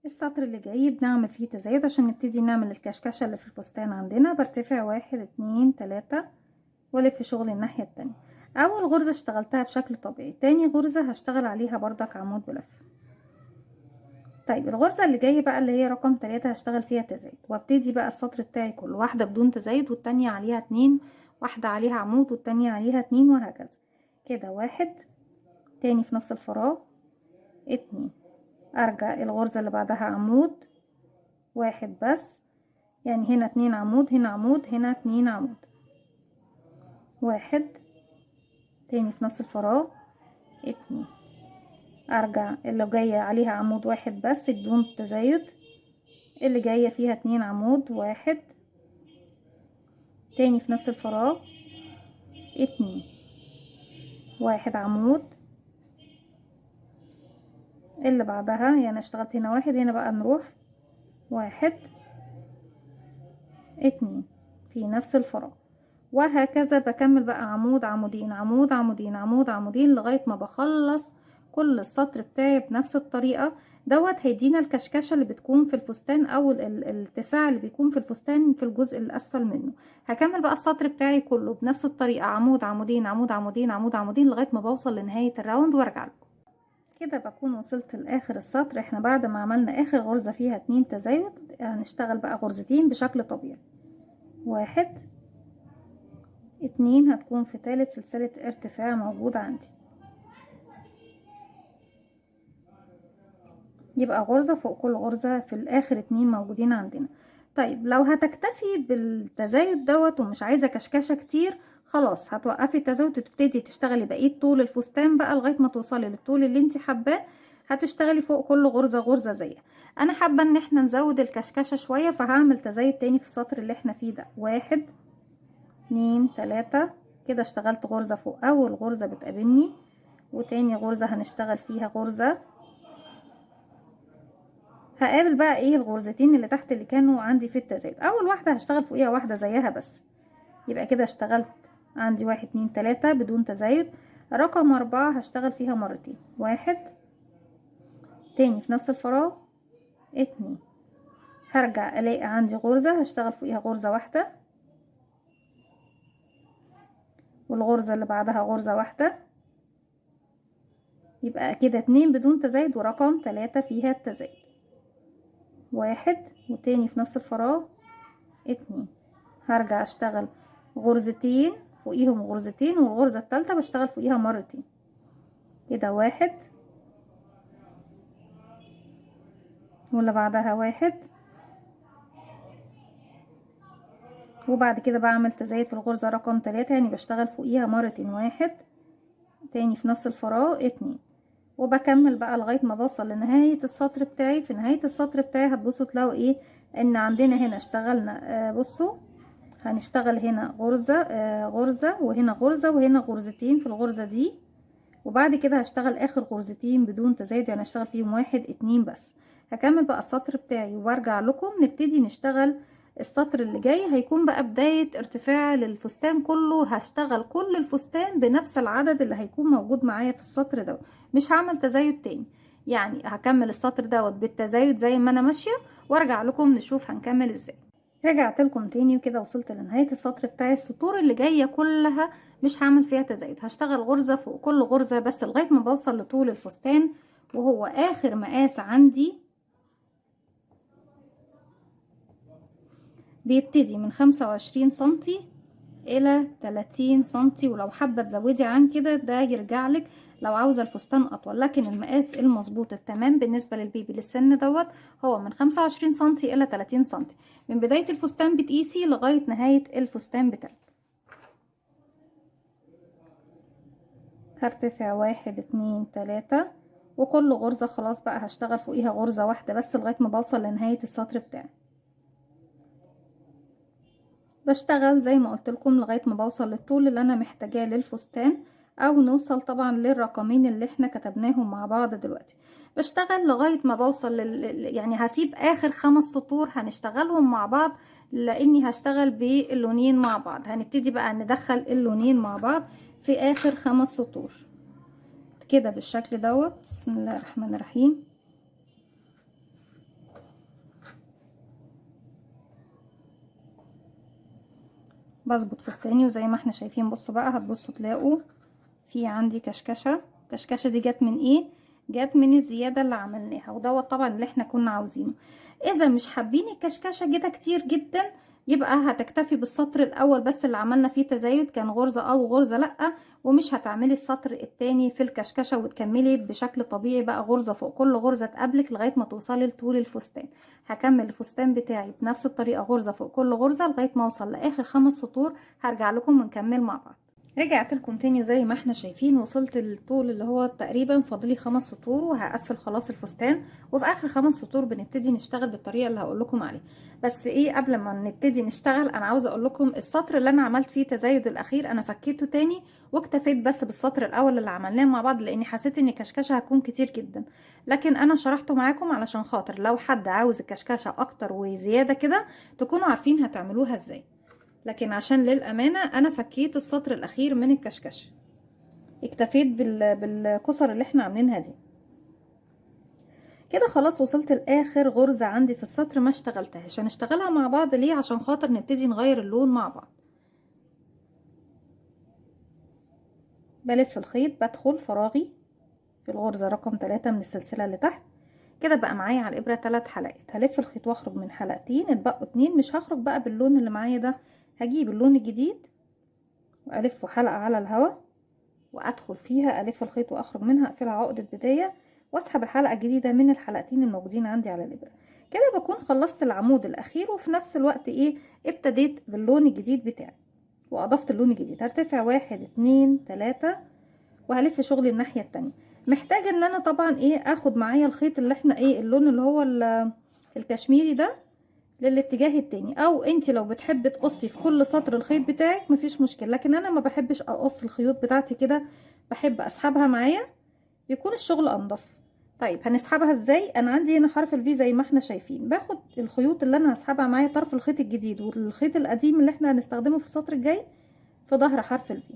السطر اللي جاي بنعمل فيه تزايد عشان نبتدي نعمل الكشكشة اللي في الفستان عندنا. برتفع 1 2 3 والف شغلي الناحية التانية. اول غرزة اشتغلتها بشكل طبيعي، تاني غرزة هشتغل عليها بردك عمود بلف. طيب الغرزة اللي جاية بقى اللي هي رقم 3 هشتغل فيها تزايد، وابتدي بقى السطر بتاعي كله واحدة بدون تزايد والتانية عليها 2، واحدة عليها عمود والتانية عليها 2 وهكذا. كده 1 تاني في نفس الفراغ 2 ارجع الغرزة اللي بعدها عمود 1 بس، يعني هنا 2 عمود هنا عمود هنا 2 عمود 1 تاني في نفس الفراغ 2 ارجع اللي جاية عليها عمود 1 بس بدون تزايد، اللي جاية فيها 2 عمود 1 تاني في نفس الفراغ 2 1 عمود اللي بعدها، يعني اشتغلت هنا 1 هنا بقى نروح 1 2 في نفس الفراغ، وهكذا بكمل بقى عمود عمودين عمود عمودين عمود عمودين لغاية ما بخلص كل السطر بتاعي بنفس الطريقة. دوت هيدينا الكشكشة اللي بتكون في الفستان او الاتساع اللي بيكون في الفستان في الجزء الاسفل منه. هكمل بقى السطر بتاعي كله بنفس الطريقة، عمود عمودين عمود عمودين عمود عمودين لغاية ما بوصل لنهاية الراوند وارجع لكم. كده بكون وصلت لاخر السطر. احنا بعد ما عملنا اخر غرزة فيها 2 تزايد هنشتغل بقى غرزتين بشكل طبيعي. 1 2 هتكون في ثالث سلسلة ارتفاع موجود عندي، يبقى غرزة فوق كل غرزة في الاخر 2 موجودين عندنا. طيب لو هتكتفي بالتزايد دوت ومش عايزة كشكشة كتير، خلاص هتوقفي التزايد وتبتدي تشتغلي بقية طول الفستان بقى لغاية ما توصلي للطول اللي انت حباه. هتشتغلي فوق كل غرزة غرزة زيها. انا حابة ان احنا نزود الكشكشة شوية، فهعمل تزايد تاني في السطر اللي احنا فيه ده. 1 2 3 كده اشتغلت غرزة فوق اول غرزة بتقابلني، وتاني غرزة هنشتغل فيها غرزة. هقابل بقى ايه الغرزتين اللي تحت اللي كانوا عندي في التزايد. اول واحدة هشتغل فوقيها واحدة زيها بس، يبقى كده اشتغلت عندي 1 2 3 بدون تزايد. رقم 4 هشتغل فيها مرتين، 1 تاني في نفس الفراغ 2 هرجع الاقي عندي غرزة هشتغل فوقيها غرزة واحدة، والغرزة اللي بعدها غرزة واحدة، يبقى كده 2 بدون تزايد ورقم 3 فيها التزايد. 1 وتاني في نفس الفراغ 2 هرجع اشتغل غرزتين فوقيهم غرزتين، والغرزة الثالثة بشتغل فوقيها مرتين. كده 1 واللي بعدها 1، وبعد كده بعمل تزايد في الغرزة رقم 3 يعني بشتغل فوقيها مرتين. 1 تاني في نفس الفراغ 2 وبكمل بقى لغاية ما بوصل لنهاية السطر بتاعي. في نهاية السطر بتاعي هتبصوا تلاقوا ايه ان عندنا هنا اشتغلنا بصوا هنشتغل هنا غرزة غرزة وهنا غرزة وهنا غرزتين في الغرزة دي، وبعد كده هشتغل اخر غرزتين بدون تزايد يعني هشتغل فيهم 1 2 بس. هكمل بقى السطر بتاعي وارجع لكم نبتدي نشتغل. السطر اللي جاي هيكون بقى بداية ارتفاع للفستان كله، هشتغل كل الفستان بنفس العدد اللي هيكون موجود معايا في السطر دوت، مش هعمل تزايد تاني، يعني هكمل السطر دوت بالتزايد زي ما انا ماشية وارجع لكم نشوف هنكمل ازاي. رجعت لكم تاني وكده وصلت لنهاية السطر بتاعي. السطور اللي جاية كلها مش هعمل فيها تزايد، هشتغل غرزة فوق كل غرزة بس لغاية ما بوصل لطول الفستان، وهو اخر مقاس عندي بيبتدي من 25 سنتي الى 30 سنتي، ولو حابة تزودي عن كده ده يرجعلك لو عاوزة الفستان اطول، لكن المقاس المظبوط التمام بالنسبة للبيبي للسن دوت هو من 25 سنتي الى 30 سنتي. من بداية الفستان بتقيسي لغاية نهاية الفستان بتاعك. هرتفع 1 2 3 وكل غرزة خلاص بقى هشتغل فوقيها غرزة واحدة بس لغاية ما بوصل لنهاية السطر بتاعي. بشتغل زي ما قلت لكم لغايه ما بوصل للطول اللي انا محتاجاه للفستان، او نوصل طبعا للرقمين اللي احنا كتبناهم مع بعض دلوقتي. بشتغل لغايه ما بوصل يعني هسيب اخر 5 سطور هنشتغلهم مع بعض، لاني هشتغل باللونين مع بعض. هنبتدي بقى ندخل اللونين مع بعض في اخر 5 سطور كده بالشكل دوت. بسم الله الرحمن الرحيم. بظبط فستاني وزي ما احنا شايفين بصوا بقى هتبصوا تلاقوا في عندي كشكشه. الكشكشه دي جت من ايه؟ جت من الزياده اللي عملناها، ودوت طبعا اللي احنا كنا عاوزينه. اذا مش حابين الكشكشه كده كتير جدا يبقى هتكتفي بالسطر الاول بس اللي عملنا فيه تزايد، كان غرزة او غرزة لا، ومش هتعملي السطر التاني في الكشكشة وتكملي بشكل طبيعي بقى غرزة فوق كل غرزة تقابلك لغاية ما توصلي لطول الفستان. هكمل الفستان بتاعي بنفس الطريقة غرزة فوق كل غرزة لغاية ما اوصل لاخر 5 سطور. هرجع لكم ونكمل مع بعض. رجعت لكم تاني زي ما احنا شايفين، وصلت للطول اللي هو تقريبا فاضلي 5 سطور وهقفل خلاص الفستان. وفي اخر 5 سطور بنبتدي نشتغل بالطريقه اللي هقول لكم عليها. بس ايه، قبل ما نبتدي نشتغل انا عاوزه اقول لكم السطر اللي انا عملت فيه تزايد الاخير انا فكيته تاني واكتفيت بس بالسطر الاول اللي عملناه مع بعض، لاني حسيت ان الكشكشه هتكون كتير جدا. لكن انا شرحته معاكم علشان خاطر لو حد عاوز الكشكشه اكتر وزياده كده تكونوا عارفين هتعملوها ازاي. لكن عشان للأمانة أنا فكيت السطر الأخير من الكشكش، اكتفيت بالكسر اللي احنا عاملينها دي كده. خلاص وصلت لآخر غرزة عندي في السطر ما اشتغلتهاش. هنشتغلها مع بعض ليه؟ عشان خاطر نبتدي نغير اللون مع بعض. بلف الخيط، بدخل فراغي في الغرزة رقم 3 من السلسلة اللي تحت كده. بقى معايا على الإبرة 3 حلقات. هلف الخيط واخرج من حلقتين، اتبقوا 2. مش هخرج بقى باللون اللي معايا ده، هجيب اللون الجديد والفه حلقة على الهوا وادخل فيها، الف الخيط واخرج منها، اقفلها عقدة بداية واسحب الحلقة الجديدة من الحلقتين الموجودين عندي على الابرة. كده بكون خلصت العمود الاخير، وفي نفس الوقت ايه، ابتديت باللون الجديد بتاعي واضفت اللون الجديد. هرتفع 1 2 3 وهلف شغلي الناحية التانية. محتاجة ان انا طبعا ايه، اخد معايا الخيط اللي احنا ايه، اللون اللي هو الكشميري ده للاتجاه التاني، او انت لو بتحبي تقصي في كل سطر الخيط بتاعك مفيش مشكله، لكن انا ما بحبش اقص الخيوط بتاعتي كده، بحب اسحبها معايا بيكون الشغل انضف. طيب هنسحبها ازاي؟ انا عندي هنا حرف الفي زي ما احنا شايفين، باخد الخيوط اللي انا هسحبها معايا طرف الخيط الجديد والخيط القديم اللي احنا هنستخدمه في السطر الجاي في ظهر حرف الفي.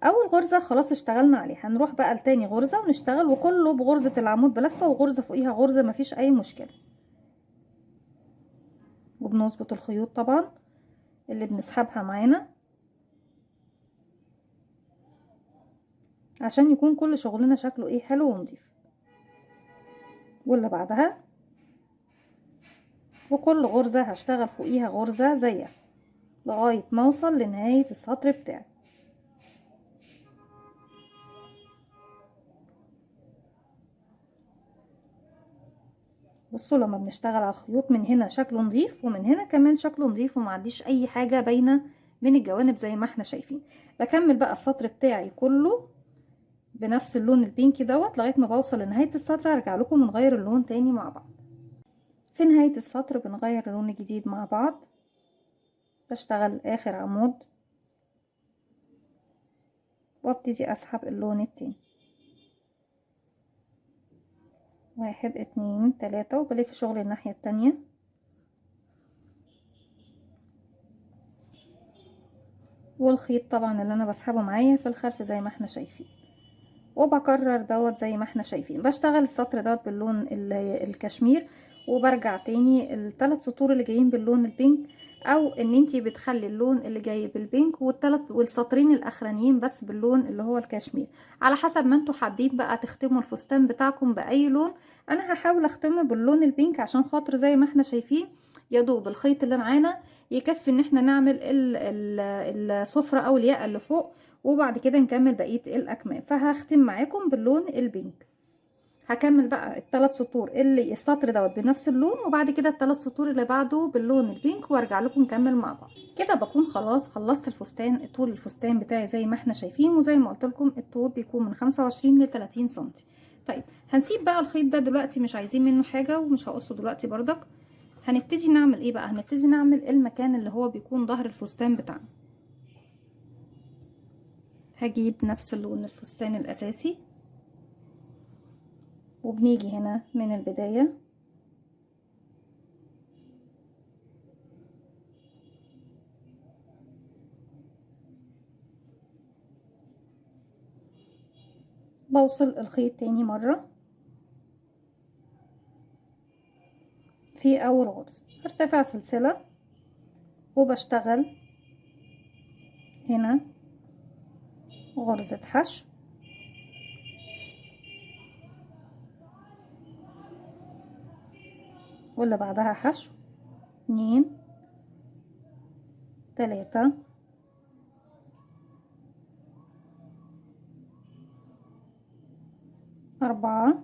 اول غرزه خلاص اشتغلنا عليها، هنروح بقى لتاني غرزه ونشتغل، وكله بغرزه العمود بلفه وغرزه فوقيها غرزه، مفيش اي مشكله. وبنظبط الخيوط طبعا اللي بنسحبها معانا عشان يكون كل شغلنا شكله ايه، حلو ونضيف. واللي بعدها، وكل غرزة هشتغل فوقيها غرزة زيها لغاية ما اوصل لنهاية السطر بتاعي. بصوا لما بنشتغل على الخيوط من هنا شكله نضيف، ومن هنا كمان شكله نضيف، وما عنديش اي حاجة باينة من الجوانب زي ما احنا شايفين. بكمل بقى السطر بتاعي كله بنفس اللون البينكي دوت لغاية ما بوصل لنهاية السطر. ارجع لكم ونغير اللون تاني مع بعض. في نهاية السطر بنغير اللون الجديد مع بعض. بشتغل اخر عمود وابتدي اسحب اللون التاني، 1 2 3 وبلف شغلي الناحية التانية. والخيط طبعا اللي انا بسحبه معايا في الخلف زي ما احنا شايفين، وبكرر دوت زي ما احنا شايفين. بشتغل السطر دوت باللون الكشمير، وبرجع تاني الثلاث سطور اللي جايين باللون البينك، او ان انتي بتخلي اللون اللي جاي بالبينك والسطرين الاخرانيين بس باللون اللي هو الكشمير، على حسب ما انتوا حابين بقى تختموا الفستان بتاعكم باي لون. انا هحاول اختمه باللون البينك عشان خاطر زي ما احنا شايفين يا دوب الخيط اللي معانا يكفي ان احنا نعمل الصفرة او الياقة اللي فوق، وبعد كده نكمل بقية الاكمام. فهختم معاكم باللون البينك. هكمل بقى الثلاث سطور اللي السطر دوت بنفس اللون، وبعد كده الثلاث سطور اللي بعده باللون البينك، وارجع لكم نكمل مع بعض. كده بكون خلاص خلصت الفستان. طول الفستان بتاعي زي ما احنا شايفين، وزي ما قلت لكم الطول بيكون من 25 ل 30 سنتي. طيب هنسيب بقى الخيط ده دلوقتي، مش عايزين منه حاجة ومش هقصه دلوقتي بردك. هنبتدي نعمل ايه بقى؟ هنبتدي نعمل المكان اللي هو بيكون ظهر الفستان بتاعنا. هجيب نفس اللون الفستان الاساسي، وبنيجي هنا من البداية بوصل الخيط تاني مرة في اول غرزة، ارتفع سلسلة وبشتغل هنا غرزة حشو، واللي بعدها حشو 2 3 4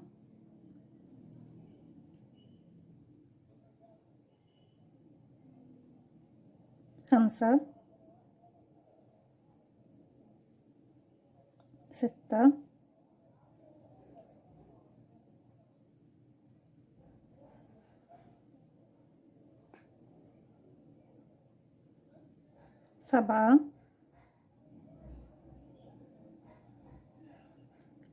5 6 7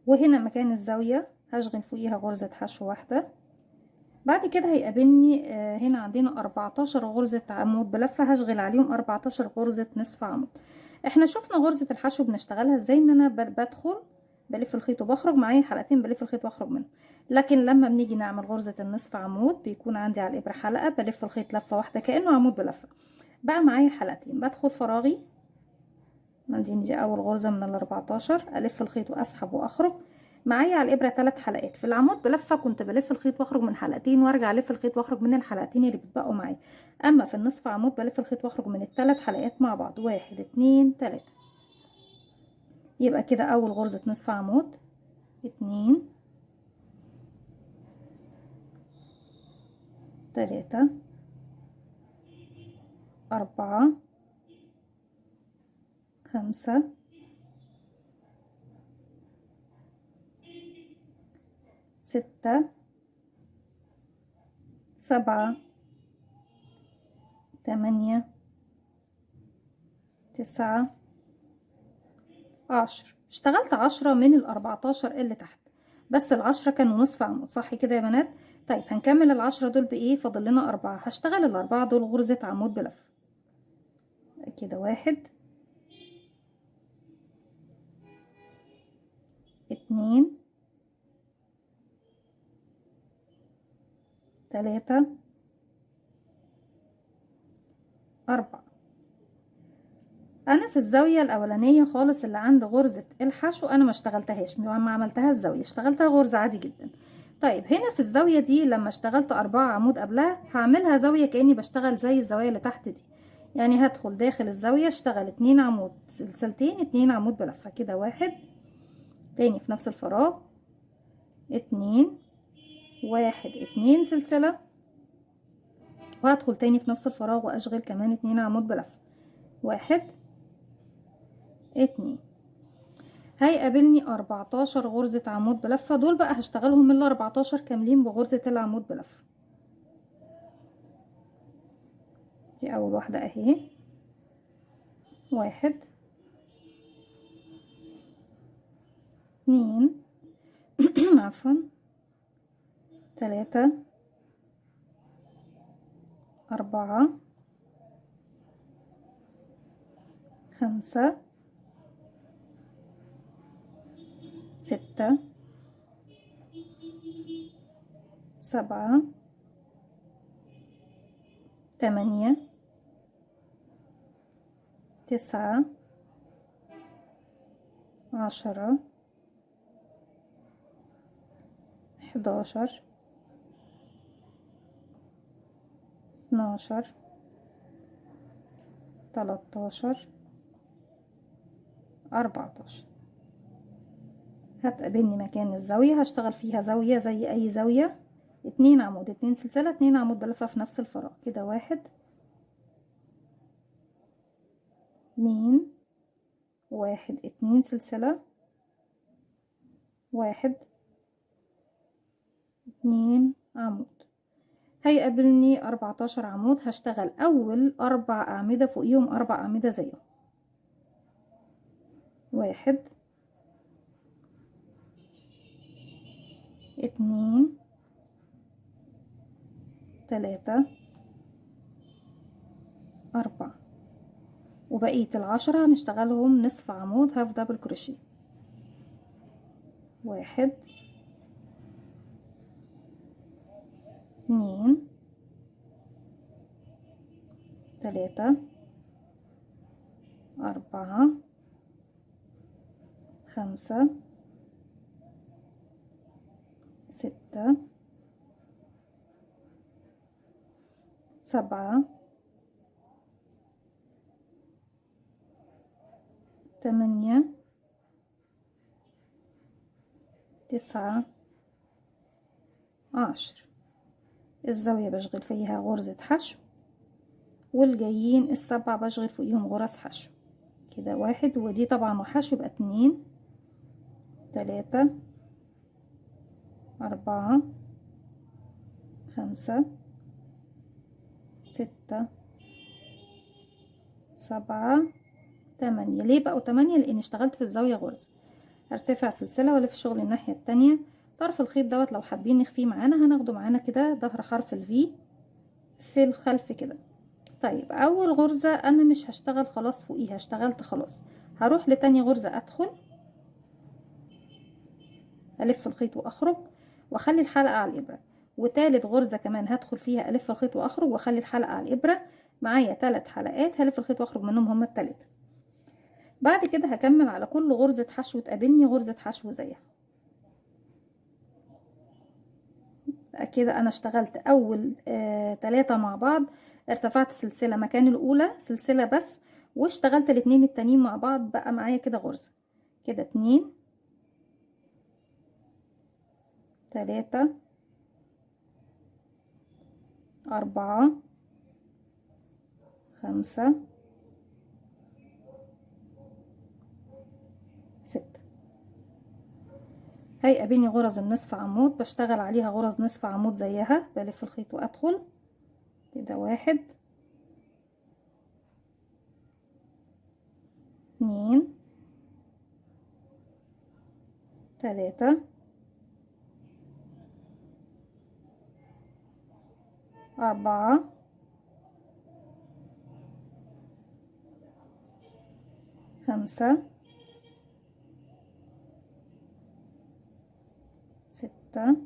وهنا مكان الزاوية هشغل فوقيها غرزة حشو واحدة. بعد كده هيقابلني هنا عندنا 14 غرزة عمود بلفة، هشغل عليهم 14 غرزة نصف عمود. احنا شفنا غرزة الحشو بنشتغلها ازاي، ان انا بدخل بلف الخيط وبخرج، معايا حلقتين بلف الخيط واخرج منهم. لكن لما بنيجي نعمل غرزة النصف عمود بيكون عندي على الابرة حلقة، بلف الخيط لفة واحدة كأنه عمود بلفة، بقى معايا حلقتين، بدخل فراغي، دي اول غرزة من ال14، الف الخيط واسحب واخرج، معايا على الابره 3 حلقات. في العمود بلفه كنت بلف الخيط واخرج من حلقتين وارجع الف الخيط واخرج من الحلقتين اللي بتبقوا معايا. اما في النصف عمود بلف الخيط واخرج من ال3 حلقات مع بعض، 1 2 3. يبقى كده اول غرزه نصف عمود، 2 3 4 5 6 7 8 9 10. اشتغلت 10 من ال14 اللي تحت، بس ال10 كانوا نصف عمود، صح كده يا بنات؟ طيب هنكمل ال10 دول بايه؟ فاضل لنا 4. هشتغل ال4 دول غرزة عمود بلف كده، 1 2 3 4. انا في الزاويه الاولانيه خالص اللي عند غرزه الحشو انا ما اشتغلتهاش، ما عملتها الزاويه، اشتغلتها غرزه عادي جدا. طيب هنا في الزاويه دي لما اشتغلت 4 عمود قبلها هعملها زاويه كاني بشتغل زي الزوايا اللي تحت دي، يعني هدخل داخل الزاويه اشتغل 2 عمود سلسلتين، 2 عمود بلفه كده، 1 تاني في نفس الفراغ، 2 1 2 سلسله، وهدخل تاني في نفس الفراغ واشغل كمان 2 عمود بلفه، 1 2. هيقابلني 14 غرزة عمود بلفة، دول بقى هشتغلهم من ال14 كاملين بغرزة العمود بلفة. دي اول واحدة اهي، 1 2 عفوا 3 4 5 6 7 8 9 10 11 12 13 14. هتقابلني مكان الزاوية هشتغل فيها زاوية زي اي زاوية، 2 عمود 2 سلسلة 2 عمود بلفة في نفس الفراغ كده، 1 2 1 2 سلسلة، 1 2 عمود. هيقابلني 14 عمود، هشتغل اول 4 اعمدة فوقيهم 4 اعمدة زيهم، 1 2 3 4. وبقية ال10 هنشتغلهم نصف عمود هاف دبل كروشيه، 1 2 3 4 5 6 7 8 9 10. الزاوية بشغل فيها غرزة حشو، والجايين السبعة بشغل فوقيهم غرز حشو. كده 1، ودي طبعا وحشو يبقى 2 3 4 5 6 7 8. ليه بقوا 8؟ لان اشتغلت في الزاوية غرزة. ارتفع سلسلة والف شغل الناحية التانية. طرف الخيط دوت لو حابين نخفيه معانا هناخده معانا كده ظهر حرف الفي في الخلف كده. طيب اول غرزة انا مش هشتغل خلاص فوقيها، اشتغلت خلاص، هروح لتاني غرزة ادخل الف الخيط واخرج واخلي الحلقة على الابرة، وتالت غرزة كمان هدخل فيها الف الخيط واخرج واخلي الحلقة على الابرة. معايا 3 حلقات هلف الخيط واخرج منهم هما التلاتة. بعد كده هكمل على كل غرزة حشو تقابلني غرزة حشو زيها. كده انا اشتغلت اول 3 مع بعض، ارتفعت سلسلة مكان الاولى سلسلة بس، واشتغلت الاتنين التانيين مع بعض، بقى معايا كده غرزة. كده 2 3 4 5 6. هيقابلني غرز النصف عمود بشتغل عليها غرز نصف عمود زيها، بلف الخيط وادخل كده 1 2 3 4 5 6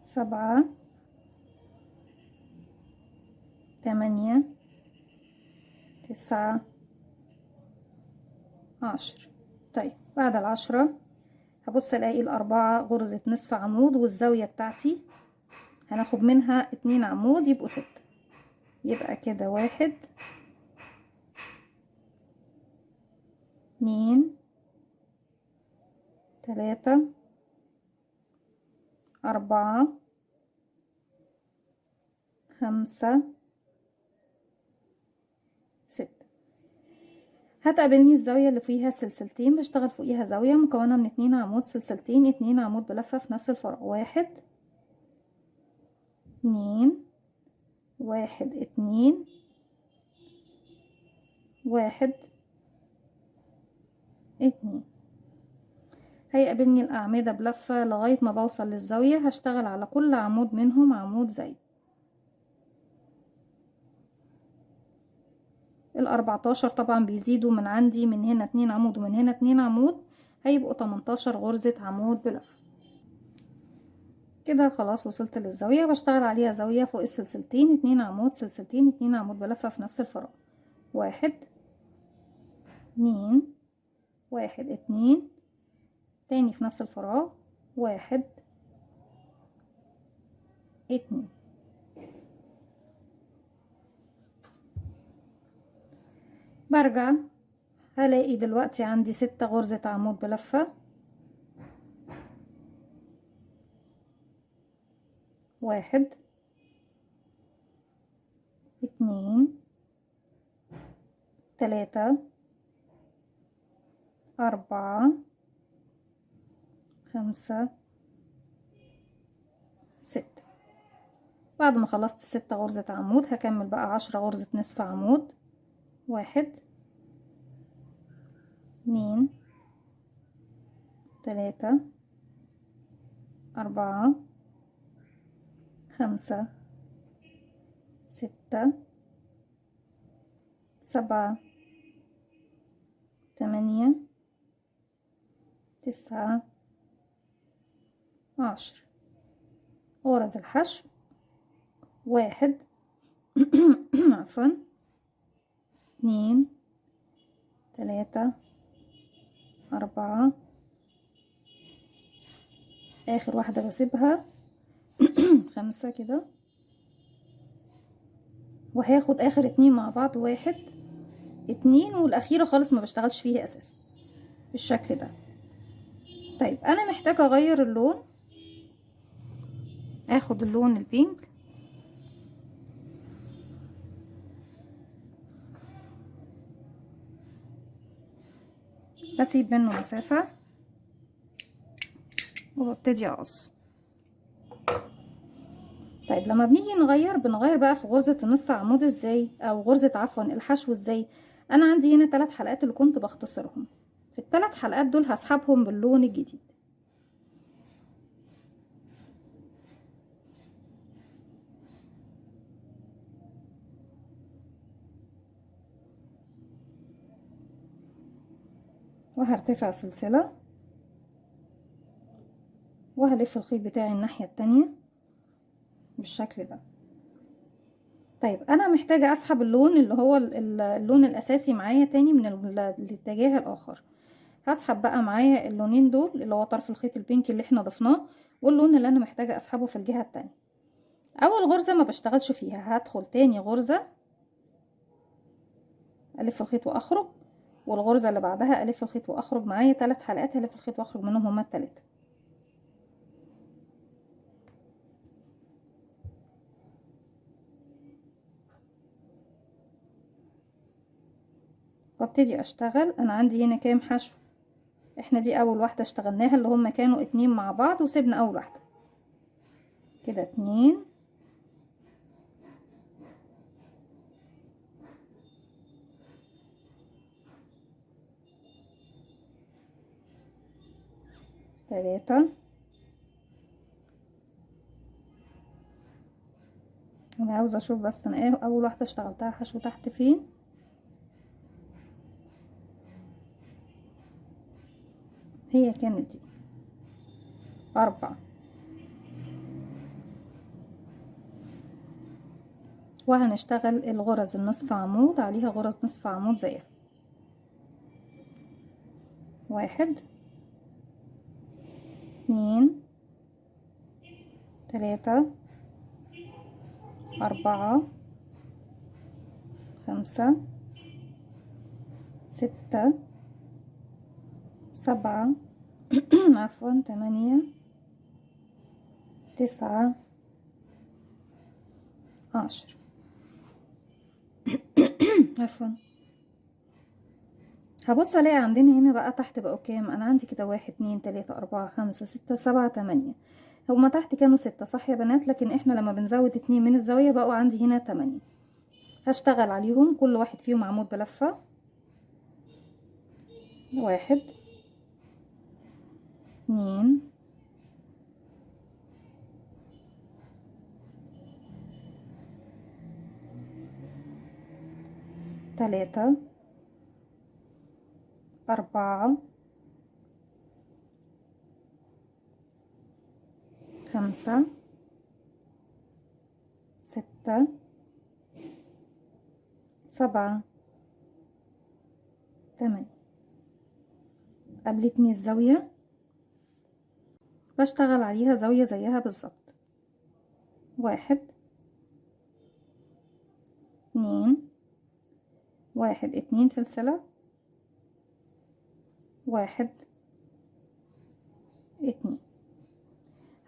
7 8 9 10. طيب بعد 10 هبص الاقي الأربعة غرزة نصف عمود، والزاوية بتاعتي هناخد منها 2 عمود يبقوا 6. يبقى كده 1 2 3 4 5 6. هتقابلني الزاوية اللي فيها سلسلتين بشتغل فوقيها زاوية مكونة من 2 عمود سلسلتين 2 عمود بلفة في نفس الفراغ. 1 2 1 2 1 2. هيقابلني الأعمدة بلفة لغاية ما بوصل للزاوية، هشتغل على كل عمود منهم عمود زي ال14. طبعا بيزيدوا من عندي من هنا 2 عمود ومن هنا 2 عمود، هيبقوا 18 غرزة عمود بلفة. كده خلاص وصلت للزاوية، بشتغل عليها زاوية فوق السلسلتين 2 عمود سلسلتين 2 عمود بلفة في نفس الفراغ. 1 2 1 2 تاني في نفس الفراغ 1 2. برجع هلاقي دلوقتي عندي 6 غرزة عمود بلفة. 1 2 3 4 5 6. بعد ما خلصت 6 غرزة عمود هكمل بقى 10 غرزة نصف عمود. 1 2 3 4 5 6 7 8 9 10. غرز الحشو 1 عفوا 2 3 4 اخر واحدة بسيبها 5 كده، وهاخد اخر 2 مع بعض، 1 2، والاخيرة خالص ما بشتغلش فيها اساسا بالشكل ده. طيب انا محتاجة اغير اللون، اخد اللون البينك بسيب منه مسافة وببتدي اقص. طيب لما بنيجي بنغير بقى في غرزة النصف عمود ازاي، او غرزة عفوا الحشو ازاي. انا عندي هنا 3 حلقات اللي كنت بختصرهم، في ال3 حلقات دول هسحبهم باللون الجديد. وهرتفع سلسلة وهلف الخيط بتاعي الناحية التانية بالشكل ده. طيب انا محتاجة اسحب اللون اللي هو اللون الاساسي معايا تاني من الاتجاه الاخر. هسحب بقى معايا اللونين دول اللي هو طرف الخيط البينك اللي احنا ضفناه، واللون اللي انا محتاجة اسحبه في الجهة التانية. اول غرزة ما بشتغلش فيها، هدخل تاني غرزة الف الخيط واخرج، والغرزة اللي بعدها الف الخيط واخرج. معايا 3 حلقات هلف الخيط واخرج منهم هما ال3. وابتدي اشتغل. انا عندي هنا كام حشو؟ احنا دي اول واحدة اشتغلناها اللي هما كانوا 2 مع بعض، وسيبنا اول واحدة كده 2 3. انا عاوزة اشوف بس انا ايه اول واحدة اشتغلتها حشو تحت فين. هي كانت دي 4. وهنشتغل الغرز النصف عمود عليها غرز نصف عمود زيها. 1 2 3 4 5 6 7 عفوا 8 9 10 عفوا. هبص الاقي عندنا هنا بقى تحت بقوا كام. انا عندي كده 1 2 3 4 5 6 7 8. هما تحت كانوا 6 صح يا بنات، لكن احنا لما بنزود 2 من الزاوية بقوا عندي هنا 8. هشتغل عليهم كل واحد فيهم عمود بلفة. 1 2 3 4 5 6 7 8. قابلتني الزاوية بشتغل عليها زاوية زيها بالظبط. 1 2 1 2 سلسلة 1 2.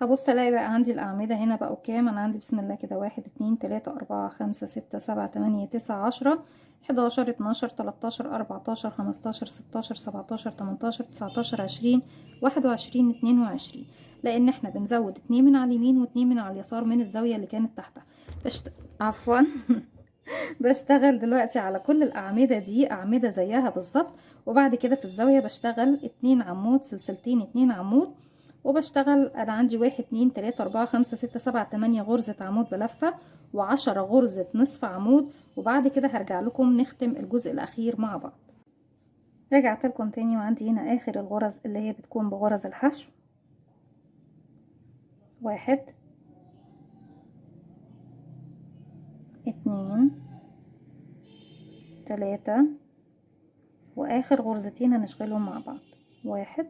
هبص الاقي بقى عندي الاعمدة هنا بقوا كام. انا عندي بسم الله كده 1 2 3 4 5 6 7 8 9 10 11 12 13 14 15 16 17 18 19 20 21 22. لان احنا بنزود 2 من على اليمين و2 من على اليسار من الزاوية اللي كانت تحتها. عفوا بشتغل دلوقتي على كل الاعمدة دي اعمدة زيها بالظبط. وبعد كده في الزاوية بشتغل 2 عمود سلسلتين 2 عمود، وبشتغل انا عندي 1 2 3 4 5 6 7 8 غرزة عمود بلفة و10 غرزة نصف عمود. وبعد كده هرجع لكم نختم الجزء الاخير مع بعض. رجعت لكم تاني وعندي هنا اخر الغرز اللي هي بتكون بغرز الحشو. 1 2 3 واخر غرزتين هنشغلهم مع بعض. 1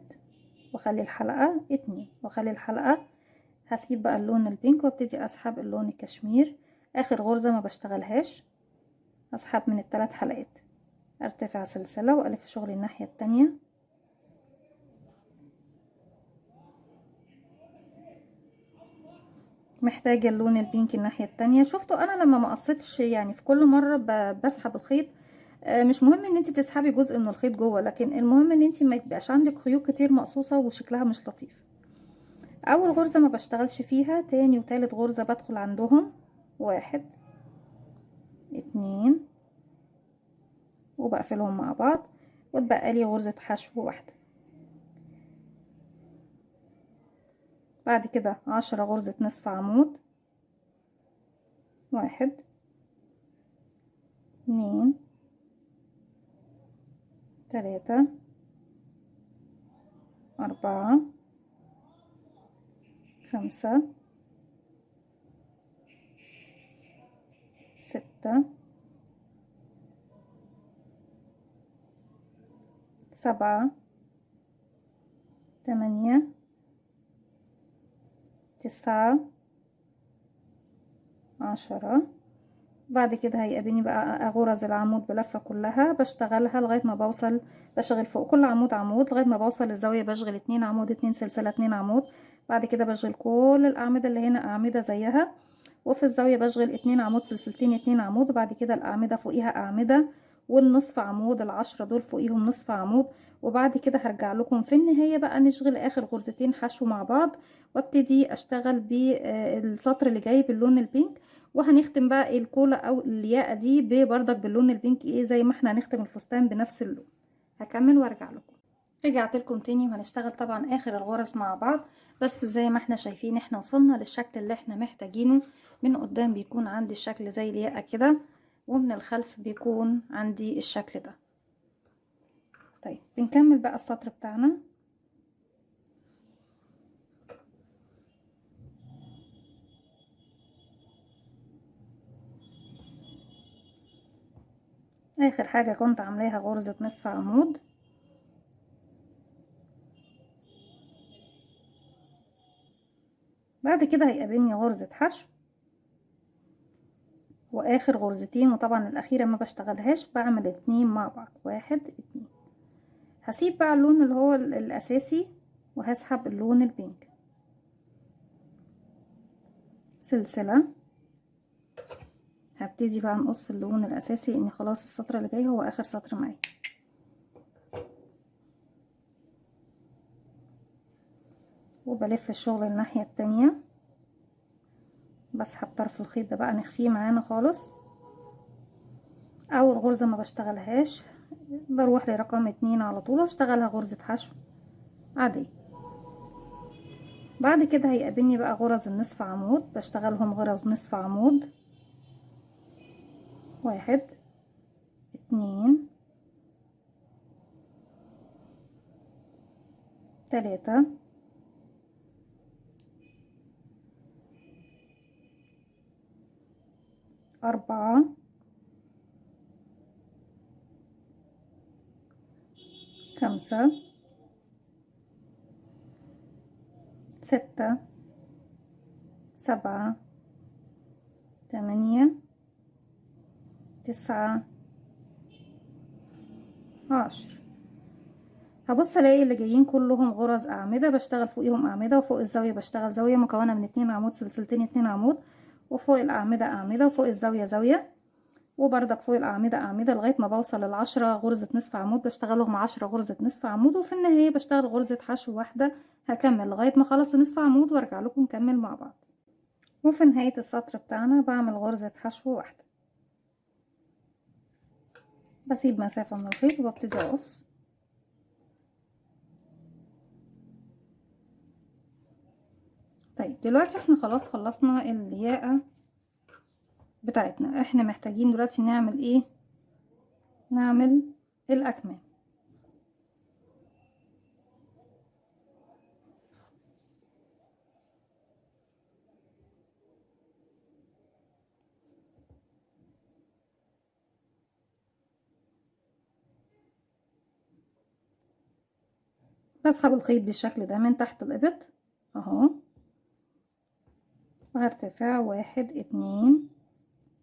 واخلي الحلقة 2 واخلي الحلقة هسيب بقى اللون البينك وابتدي اسحب اللون الكشمير. اخر غرزة ما بشتغلهاش، اسحب من الثلاث حلقات، ارتفع سلسلة والف شغلي الناحية التانية. محتاجة اللون البينك الناحية التانية. شفتوا انا لما ما قصيتش يعني في كل مرة بسحب الخيط. مش مهم ان انت تسحبي جزء من الخيط جوه، لكن المهم ان انت ما يبقاش عندك خيوط كتير مقصوصة وشكلها مش لطيف. اول غرزة ما بشتغلش فيها، تاني وتالت غرزة بدخل عندهم، 1 2 وبقفلهم مع بعض، واتبقى لي غرزة حشو واحدة. بعد كده 10 غرزة نصف عمود، 1 2 3 4 5 6 7 8 9 10. بعد كده هيقابلني بقى غرز العمود بلفة كلها بشتغلها لغاية ما بوصل، بشغل فوق كل عمود عمود لغاية ما بوصل للزاوية، بشغل 2 عمود 2 سلسلة 2 عمود. بعد كده بشغل كل الأعمدة اللي هنا أعمدة زيها، وفي الزاوية بشغل 2 عمود سلسلتين 2 عمود، وبعد كده الأعمدة فوقيها أعمدة، والنصف عمود ال10 دول فوقيهم نصف عمود. وبعد كده هرجع لكم في النهاية بقى نشغل آخر غرزتين حشو مع بعض، وابتدي اشتغل بالسطر اللي جاي باللون البينك. وهنختم بقى الكولا او الياقة دي بردك باللون البينك، ايه زي ما احنا هنختم الفستان بنفس اللون. هكمل وارجع لكم. رجعت لكم تاني وهنشتغل طبعا اخر الغرز مع بعض. بس زي ما احنا شايفين احنا وصلنا للشكل اللي احنا محتاجينه. من قدام بيكون عندي الشكل زي الياقة كده، ومن الخلف بيكون عندي الشكل ده. طيب بنكمل بقى السطر بتاعنا. اخر حاجة كنت عاملاها غرزة نصف عمود، بعد كده هيقابلني غرزة حشو واخر غرزتين، وطبعا الاخيرة ما بشتغلهاش، بعمل 2 مع بعض، 1 2. هسيب بقى اللون اللي هو الاساسي وهسحب اللون البينك، سلسلة. هبتدي بقى نقص اللون الاساسي لان خلاص السطر اللي جاي هو اخر سطر معايا. وبلف الشغل الناحية التانية، بسحب طرف الخيط ده بقى نخفيه معانا خالص. اول غرزة ما بشتغلهاش، بروح لرقم 2 على طول واشتغلها غرزة حشو عادية. بعد كده هيقابلني بقى غرز النصف عمود، بشتغلهم غرز نصف عمود، 1 2 3 4 5 6 7 8 9 10. هبص الاقي اللي جايين كلهم غرز اعمده، بشتغل فوقيهم اعمده، وفوق الزاويه بشتغل زاويه مكونه من 2 عمود سلسلتين 2 عمود، وفوق الاعمده اعمده، وفوق الزاويه زاويه، وبردك فوق الاعمده اعمده لغايه ما بوصل ل10 غرزه نصف عمود، بشتغلهم 10 غرزه نصف عمود، وفي النهايه بشتغل غرزه حشو واحده. هكمل لغايه ما اخلص نصف عمود وارجع لكم نكمل مع بعض. وفي نهايه السطر بتاعنا بعمل غرزه حشو واحده، بسيب مسافه من الخيط وببتدي اقص. طيب دلوقتي احنا خلاص خلصنا الياقة بتاعتنا. احنا محتاجين دلوقتي نعمل ايه؟ نعمل الاكمام. بسحب الخيط بالشكل ده من تحت الابط اهو، وهرتفع 1 2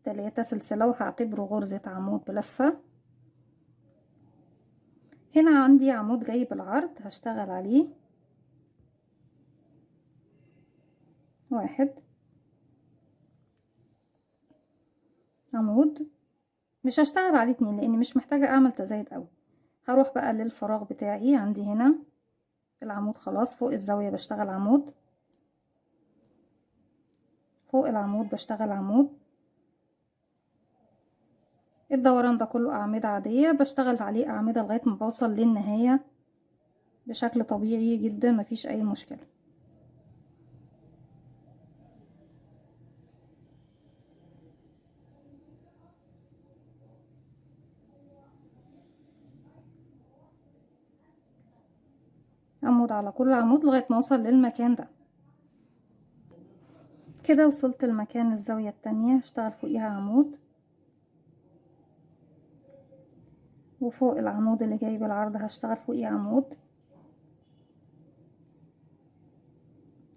3 سلسلة، وهعتبره غرزة عمود بلفة. هنا عندي عمود جاي بالعرض هشتغل عليه 1 عمود، مش هشتغل عليه 2 لاني مش محتاجة اعمل تزايد قوي. هروح بقى للفراغ بتاعي، عندي هنا العمود خلاص فوق الزاوية بشتغل عمود، فوق العمود بشتغل عمود. الدوران ده كله اعمدة عادية بشتغل عليه اعمدة لغاية ما بوصل للنهاية بشكل طبيعي جدا، مفيش اي مشكلة. عمود على كل عمود لغاية ما اوصل للمكان ده. كده وصلت المكان الزاوية التانية، هشتغل فوقيها عمود، وفوق العمود اللي جاي بالعرض هشتغل فوقيه عمود،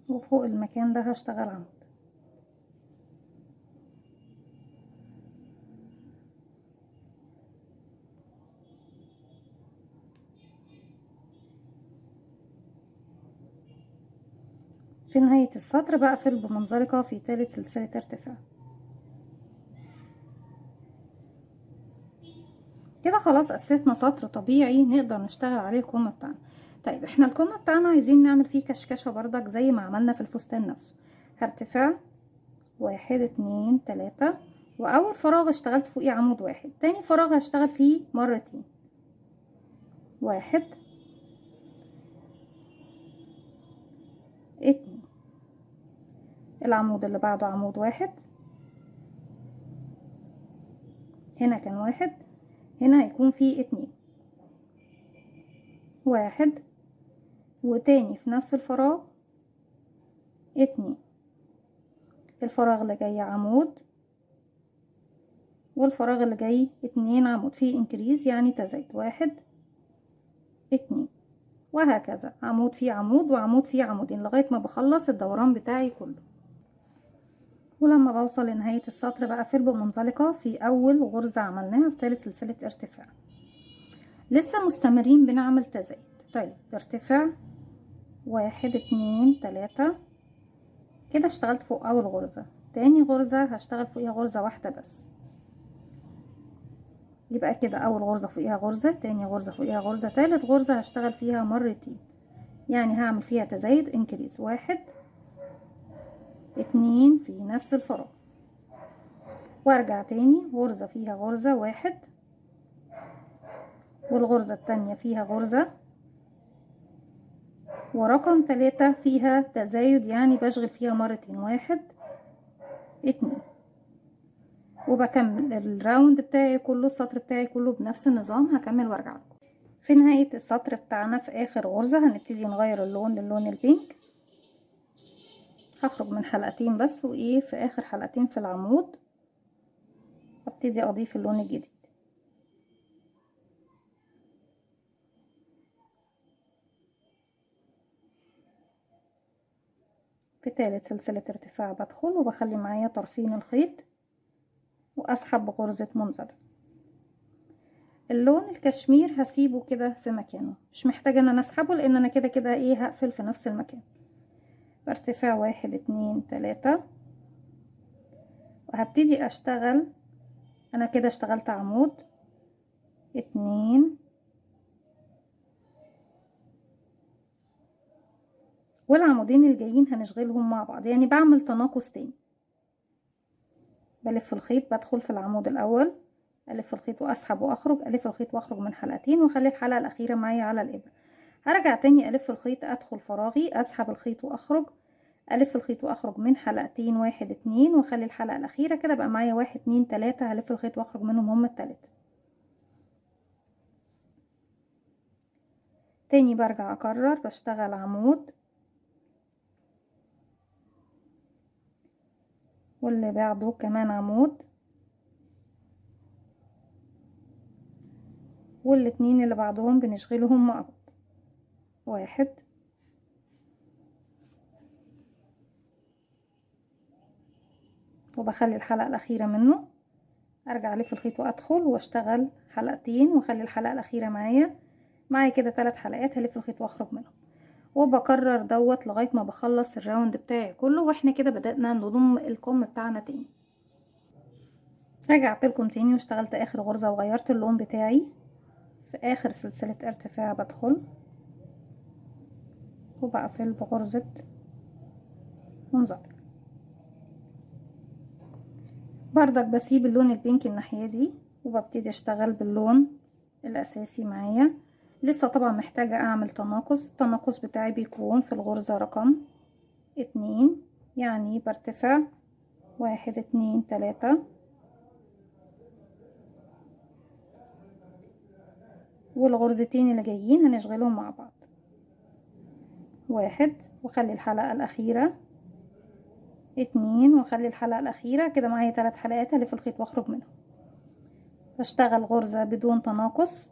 وفوق المكان ده هشتغل عمود. في نهاية السطر بقفل بمنزلقة في ثالث سلسلة ارتفاع. كده خلاص أسسنا سطر طبيعي نقدر نشتغل عليه الكم بتاعنا. طيب احنا الكم بتاعنا عايزين نعمل فيه كشكشة بردك زي ما عملنا في الفستان نفسه. هرتفع 1 2 3، وأول فراغ اشتغلت فوقيه عمود واحد، تاني فراغ هشتغل فيه مرتين 1 2، العمود اللي بعده عمود واحد، هنا كان واحد، هنا هيكون فيه 2 1، وتاني في نفس الفراغ 2، الفراغ اللي جاي عمود، والفراغ اللي جاي 2 عمود، فيه انكريز يعني تزايد 1 2، وهكذا عمود فيه عمود وعمود فيه عمودين لغاية ما بخلص الدوران بتاعي كله. ولما بوصل لنهاية السطر بقفل بمنزلقة في أول غرزة عملناها في ثالث سلسلة ارتفاع. لسه مستمرين بنعمل تزايد. طيب ارتفاع 1 2 3، كده اشتغلت فوق أول غرزة، تاني غرزة هشتغل فوقيها غرزة واحدة بس، يبقى كده أول غرزة فوقيها غرزة، تاني غرزة فوقيها غرزة، تالت غرزة هشتغل فيها مرتين، يعني هعمل فيها تزايد انكريز 1 2 في نفس الفراغ، وارجع تاني غرزة فيها غرزة 1، والغرزة التانية فيها غرزة، ورقم 3 فيها تزايد يعني بشغل فيها مرتين 1 2، وبكمل الراوند بتاعي كله، السطر بتاعي كله بنفس النظام. هكمل وارجع لكم. في نهاية السطر بتاعنا في اخر غرزة هنبتدي نغير اللون للون البينك. هخرج من حلقتين بس، وايه في اخر حلقتين في العمود هبتدي اضيف اللون الجديد. في ثالث سلسلة ارتفاع بدخل وبخلي معايا طرفين الخيط واسحب بغرزة منزلق. اللون الكشمير هسيبه كده في مكانه، مش محتاجة ان انا اسحبه لان انا كده كده ايه هقفل في نفس المكان. بارتفاع 1 2 3، وهبتدي اشتغل. انا كده اشتغلت عمود 2، والعمودين الجايين هنشغلهم مع بعض، يعني بعمل تناقص تاني. بلف الخيط، بدخل في العمود الاول، الف الخيط واسحب واخرج، الف الخيط واخرج من حلقتين واخلي الحلقة الاخيرة معايا على الابرة. هرجع تاني الف الخيط، ادخل فراغي، اسحب الخيط واخرج، الف الخيط واخرج من حلقتين 1 2، واخلي الحلقة الاخيرة كده بقى معايا 1 2 3، هلف الخيط واخرج منهم هما التلاتة. تاني برجع اكرر، بشتغل عمود، واللي بعده كمان عمود، والاتنين اللي بعدهم بنشغلهم مع بعض 1 وبخلي الحلقة الأخيرة منه، ارجع الف الخيط وادخل واشتغل حلقتين واخلي الحلقة الأخيرة معايا كده 3 حلقات، هلف الخيط واخرج منهم، وبكرر دوت لغاية ما بخلص الراوند بتاعي كله. واحنا كده بدأنا نضم الكم بتاعنا تاني. رجعت لكم تاني واشتغلت اخر غرزة وغيرت اللون بتاعي. في اخر سلسلة ارتفاع بدخل وبقفل بغرزة منزلق. بردك بسيب اللون البينك الناحية دي وببتدي اشتغل باللون الاساسي معايا. لسه طبعا محتاجة اعمل تناقص. التناقص بتاعي بيكون في الغرزة رقم 2، يعني برتفع 1 2 3 والغرزتين اللي جايين هنشغلهم مع بعض. 1 واخلي الحلقة الأخيرة، 2 واخلي الحلقة الأخيرة، كده معايا 3 حلقات هلف الخيط واخرج منهم. بشتغل غرزة بدون تناقص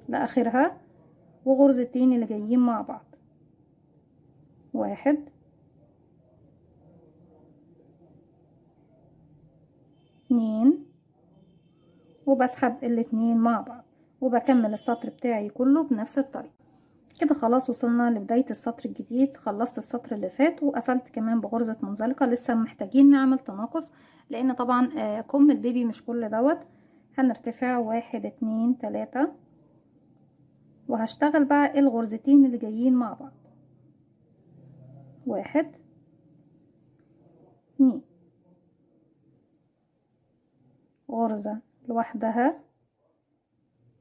لآخرها وغرزتين اللي جايين مع بعض. 1 2 وبسحب الاتنين مع بعض وبكمل السطر بتاعي كله بنفس الطريقة. كده خلاص وصلنا لبداية السطر الجديد. خلصت السطر اللي فات وقفلت كمان بغرزة منزلقة. لسه محتاجين نعمل تناقص لان طبعا كم البيبي مش كل دوت. هنرتفع 1 2 3 وهشتغل بقى الغرزتين اللي جايين مع بعض. 1 2 غرزة لوحدها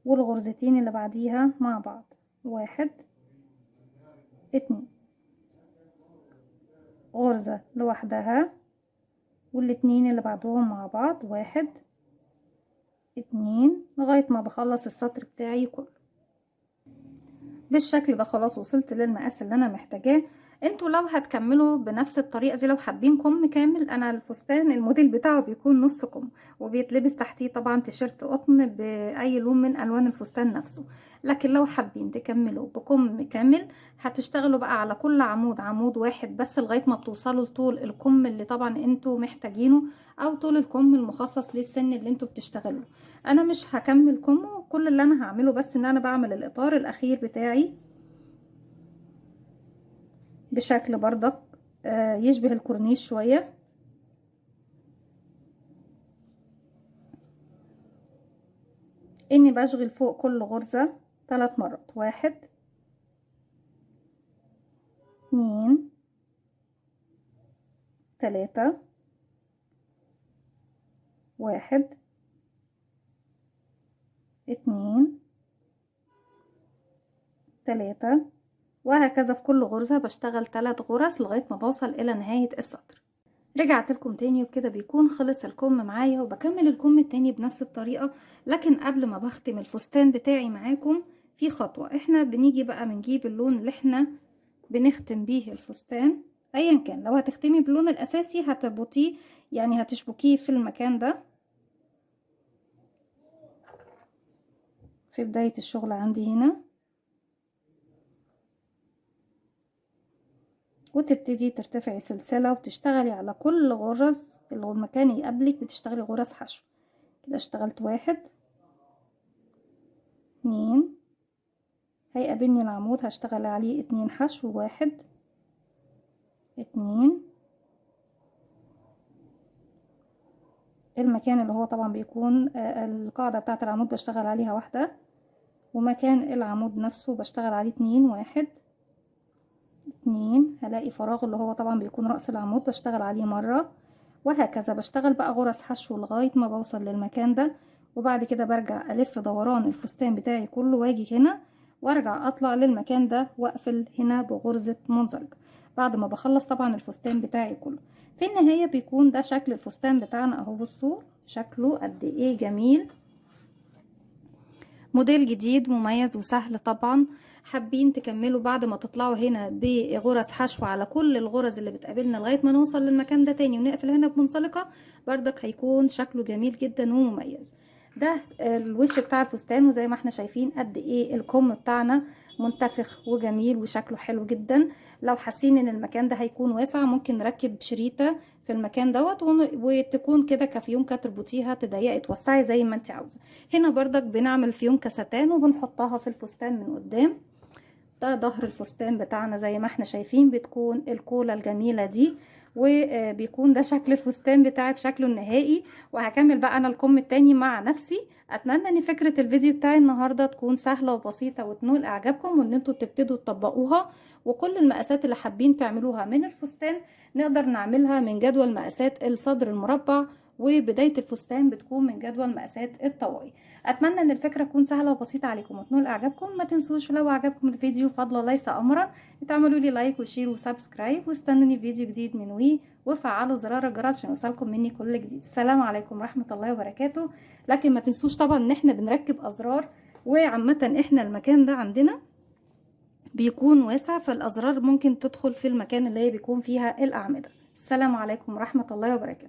والغرزتين اللي بعديها مع بعض. 1 2 غرزة لوحدها والاتنين اللي بعدهم مع بعض. 1 2 لغاية ما بخلص السطر بتاعي كله. بالشكل ده خلاص وصلت للمقاس اللي انا محتاجاه. انتوا لو هتكملوا بنفس الطريقه دي، لو حابين كم كامل، انا الفستان الموديل بتاعه بيكون نص كم وبيتلبس تحتيه طبعا تيشيرت قطن باي لون من الوان الفستان نفسه. لكن لو حابين تكملوا بكم كامل هتشتغلوا بقى على كل عمود عمود واحد بس لغايه ما بتوصلوا لطول الكم اللي طبعا انتوا محتاجينه او طول الكم المخصص للسن اللي انتوا بتشتغلوا. انا مش هكمل كم، كل اللي انا هعمله بس ان انا بعمل الاطار الاخير بتاعي بشكل بردك يشبه الكورنيش شوية. اني بشغل فوق كل غرزة 3 مرات. 1 2 3 1 2 3 وهكذا في كل غرزة بشتغل 3 غرز لغاية ما بوصل الى نهاية السطر. رجعت لكم تاني وبكده بيكون خلص الكم معايا وبكمل الكم التاني بنفس الطريقة. لكن قبل ما بختم الفستان بتاعي معاكم في خطوة، احنا بنيجي بقى بنجيب اللون اللي احنا بنختم بيه الفستان ايا كان. لو هتختمي باللون الاساسي هتربطيه، يعني هتشبكيه في المكان ده في بداية الشغل عندي هنا، وتبتدي ترتفعي سلسلة وتشتغلي على كل غرز المكان يقابلك بتشتغلي غرز حشو. كده اشتغلت 1 2 هيقابلني العمود هشتغل عليه 2 حشو. 1 2 المكان اللي هو طبعا بيكون القاعدة بتاعة العمود بشتغل عليها 1 ومكان العمود نفسه بشتغل عليه 2 1 2 هلاقي فراغ اللي هو طبعا بيكون رأس العمود بشتغل عليه مرة، وهكذا بشتغل بقى غرز حشو لغاية ما بوصل للمكان ده. وبعد كده برجع ألف دوران الفستان بتاعي كله واجي هنا وارجع اطلع للمكان ده واقفل هنا بغرزة منزلقة بعد ما بخلص طبعا الفستان بتاعي كله. في النهاية بيكون ده شكل الفستان بتاعنا اهو. بصوا شكله قد ايه جميل، موديل جديد مميز وسهل طبعا. حابين تكملوا بعد ما تطلعوا هنا بغرز حشو على كل الغرز اللي بتقابلنا لغاية ما نوصل للمكان ده تاني ونقفل هنا بمنزلقة، بردك هيكون شكله جميل جدا ومميز. ده الوش بتاع الفستان وزي ما احنا شايفين قد ايه الكم بتاعنا منتفخ وجميل وشكله حلو جدا. لو حاسين ان المكان ده هيكون واسع ممكن نركب شريطة في المكان دوت وتكون كده كفيونكة تربطيها تضيقي توسعي زي ما انت عاوزة. هنا بردك بنعمل فيونكة ستان وبنحطها في الفستان من قدام. ده ظهر الفستان بتاعنا زي ما احنا شايفين، بتكون الكولة الجميلة دي، وبيكون ده شكل الفستان بتاعي بشكله النهائي. وهكمل بقى انا الكم التاني مع نفسي. اتمنى ان فكرة الفيديو بتاعي النهاردة تكون سهلة وبسيطة وتنول اعجابكم، وان انتوا تبتدوا تطبقوها، وكل المقاسات اللي حابين تعملوها من الفستان نقدر نعملها من جدول مقاسات الصدر المربع، وبداية الفستان بتكون من جدول مقاسات الطواقي. اتمنى ان الفكرة تكون سهلة وبسيطة عليكم وتنول اعجابكم. ما تنسوش لو عجبكم الفيديو فضلا ليس امرا تعملوا لي لايك وشير وسبسكرايب، واستنوني في فيديو جديد من وي، وفعلوا زرار الجرس عشان يوصلكم مني كل جديد. السلام عليكم ورحمة الله وبركاته. لكن ما تنسوش طبعا ان احنا بنركب ازرار، وعامة احنا المكان ده عندنا بيكون واسع، فالازرار ممكن تدخل في المكان اللي هي بيكون فيها الاعمدة. السلام عليكم ورحمة الله وبركاته.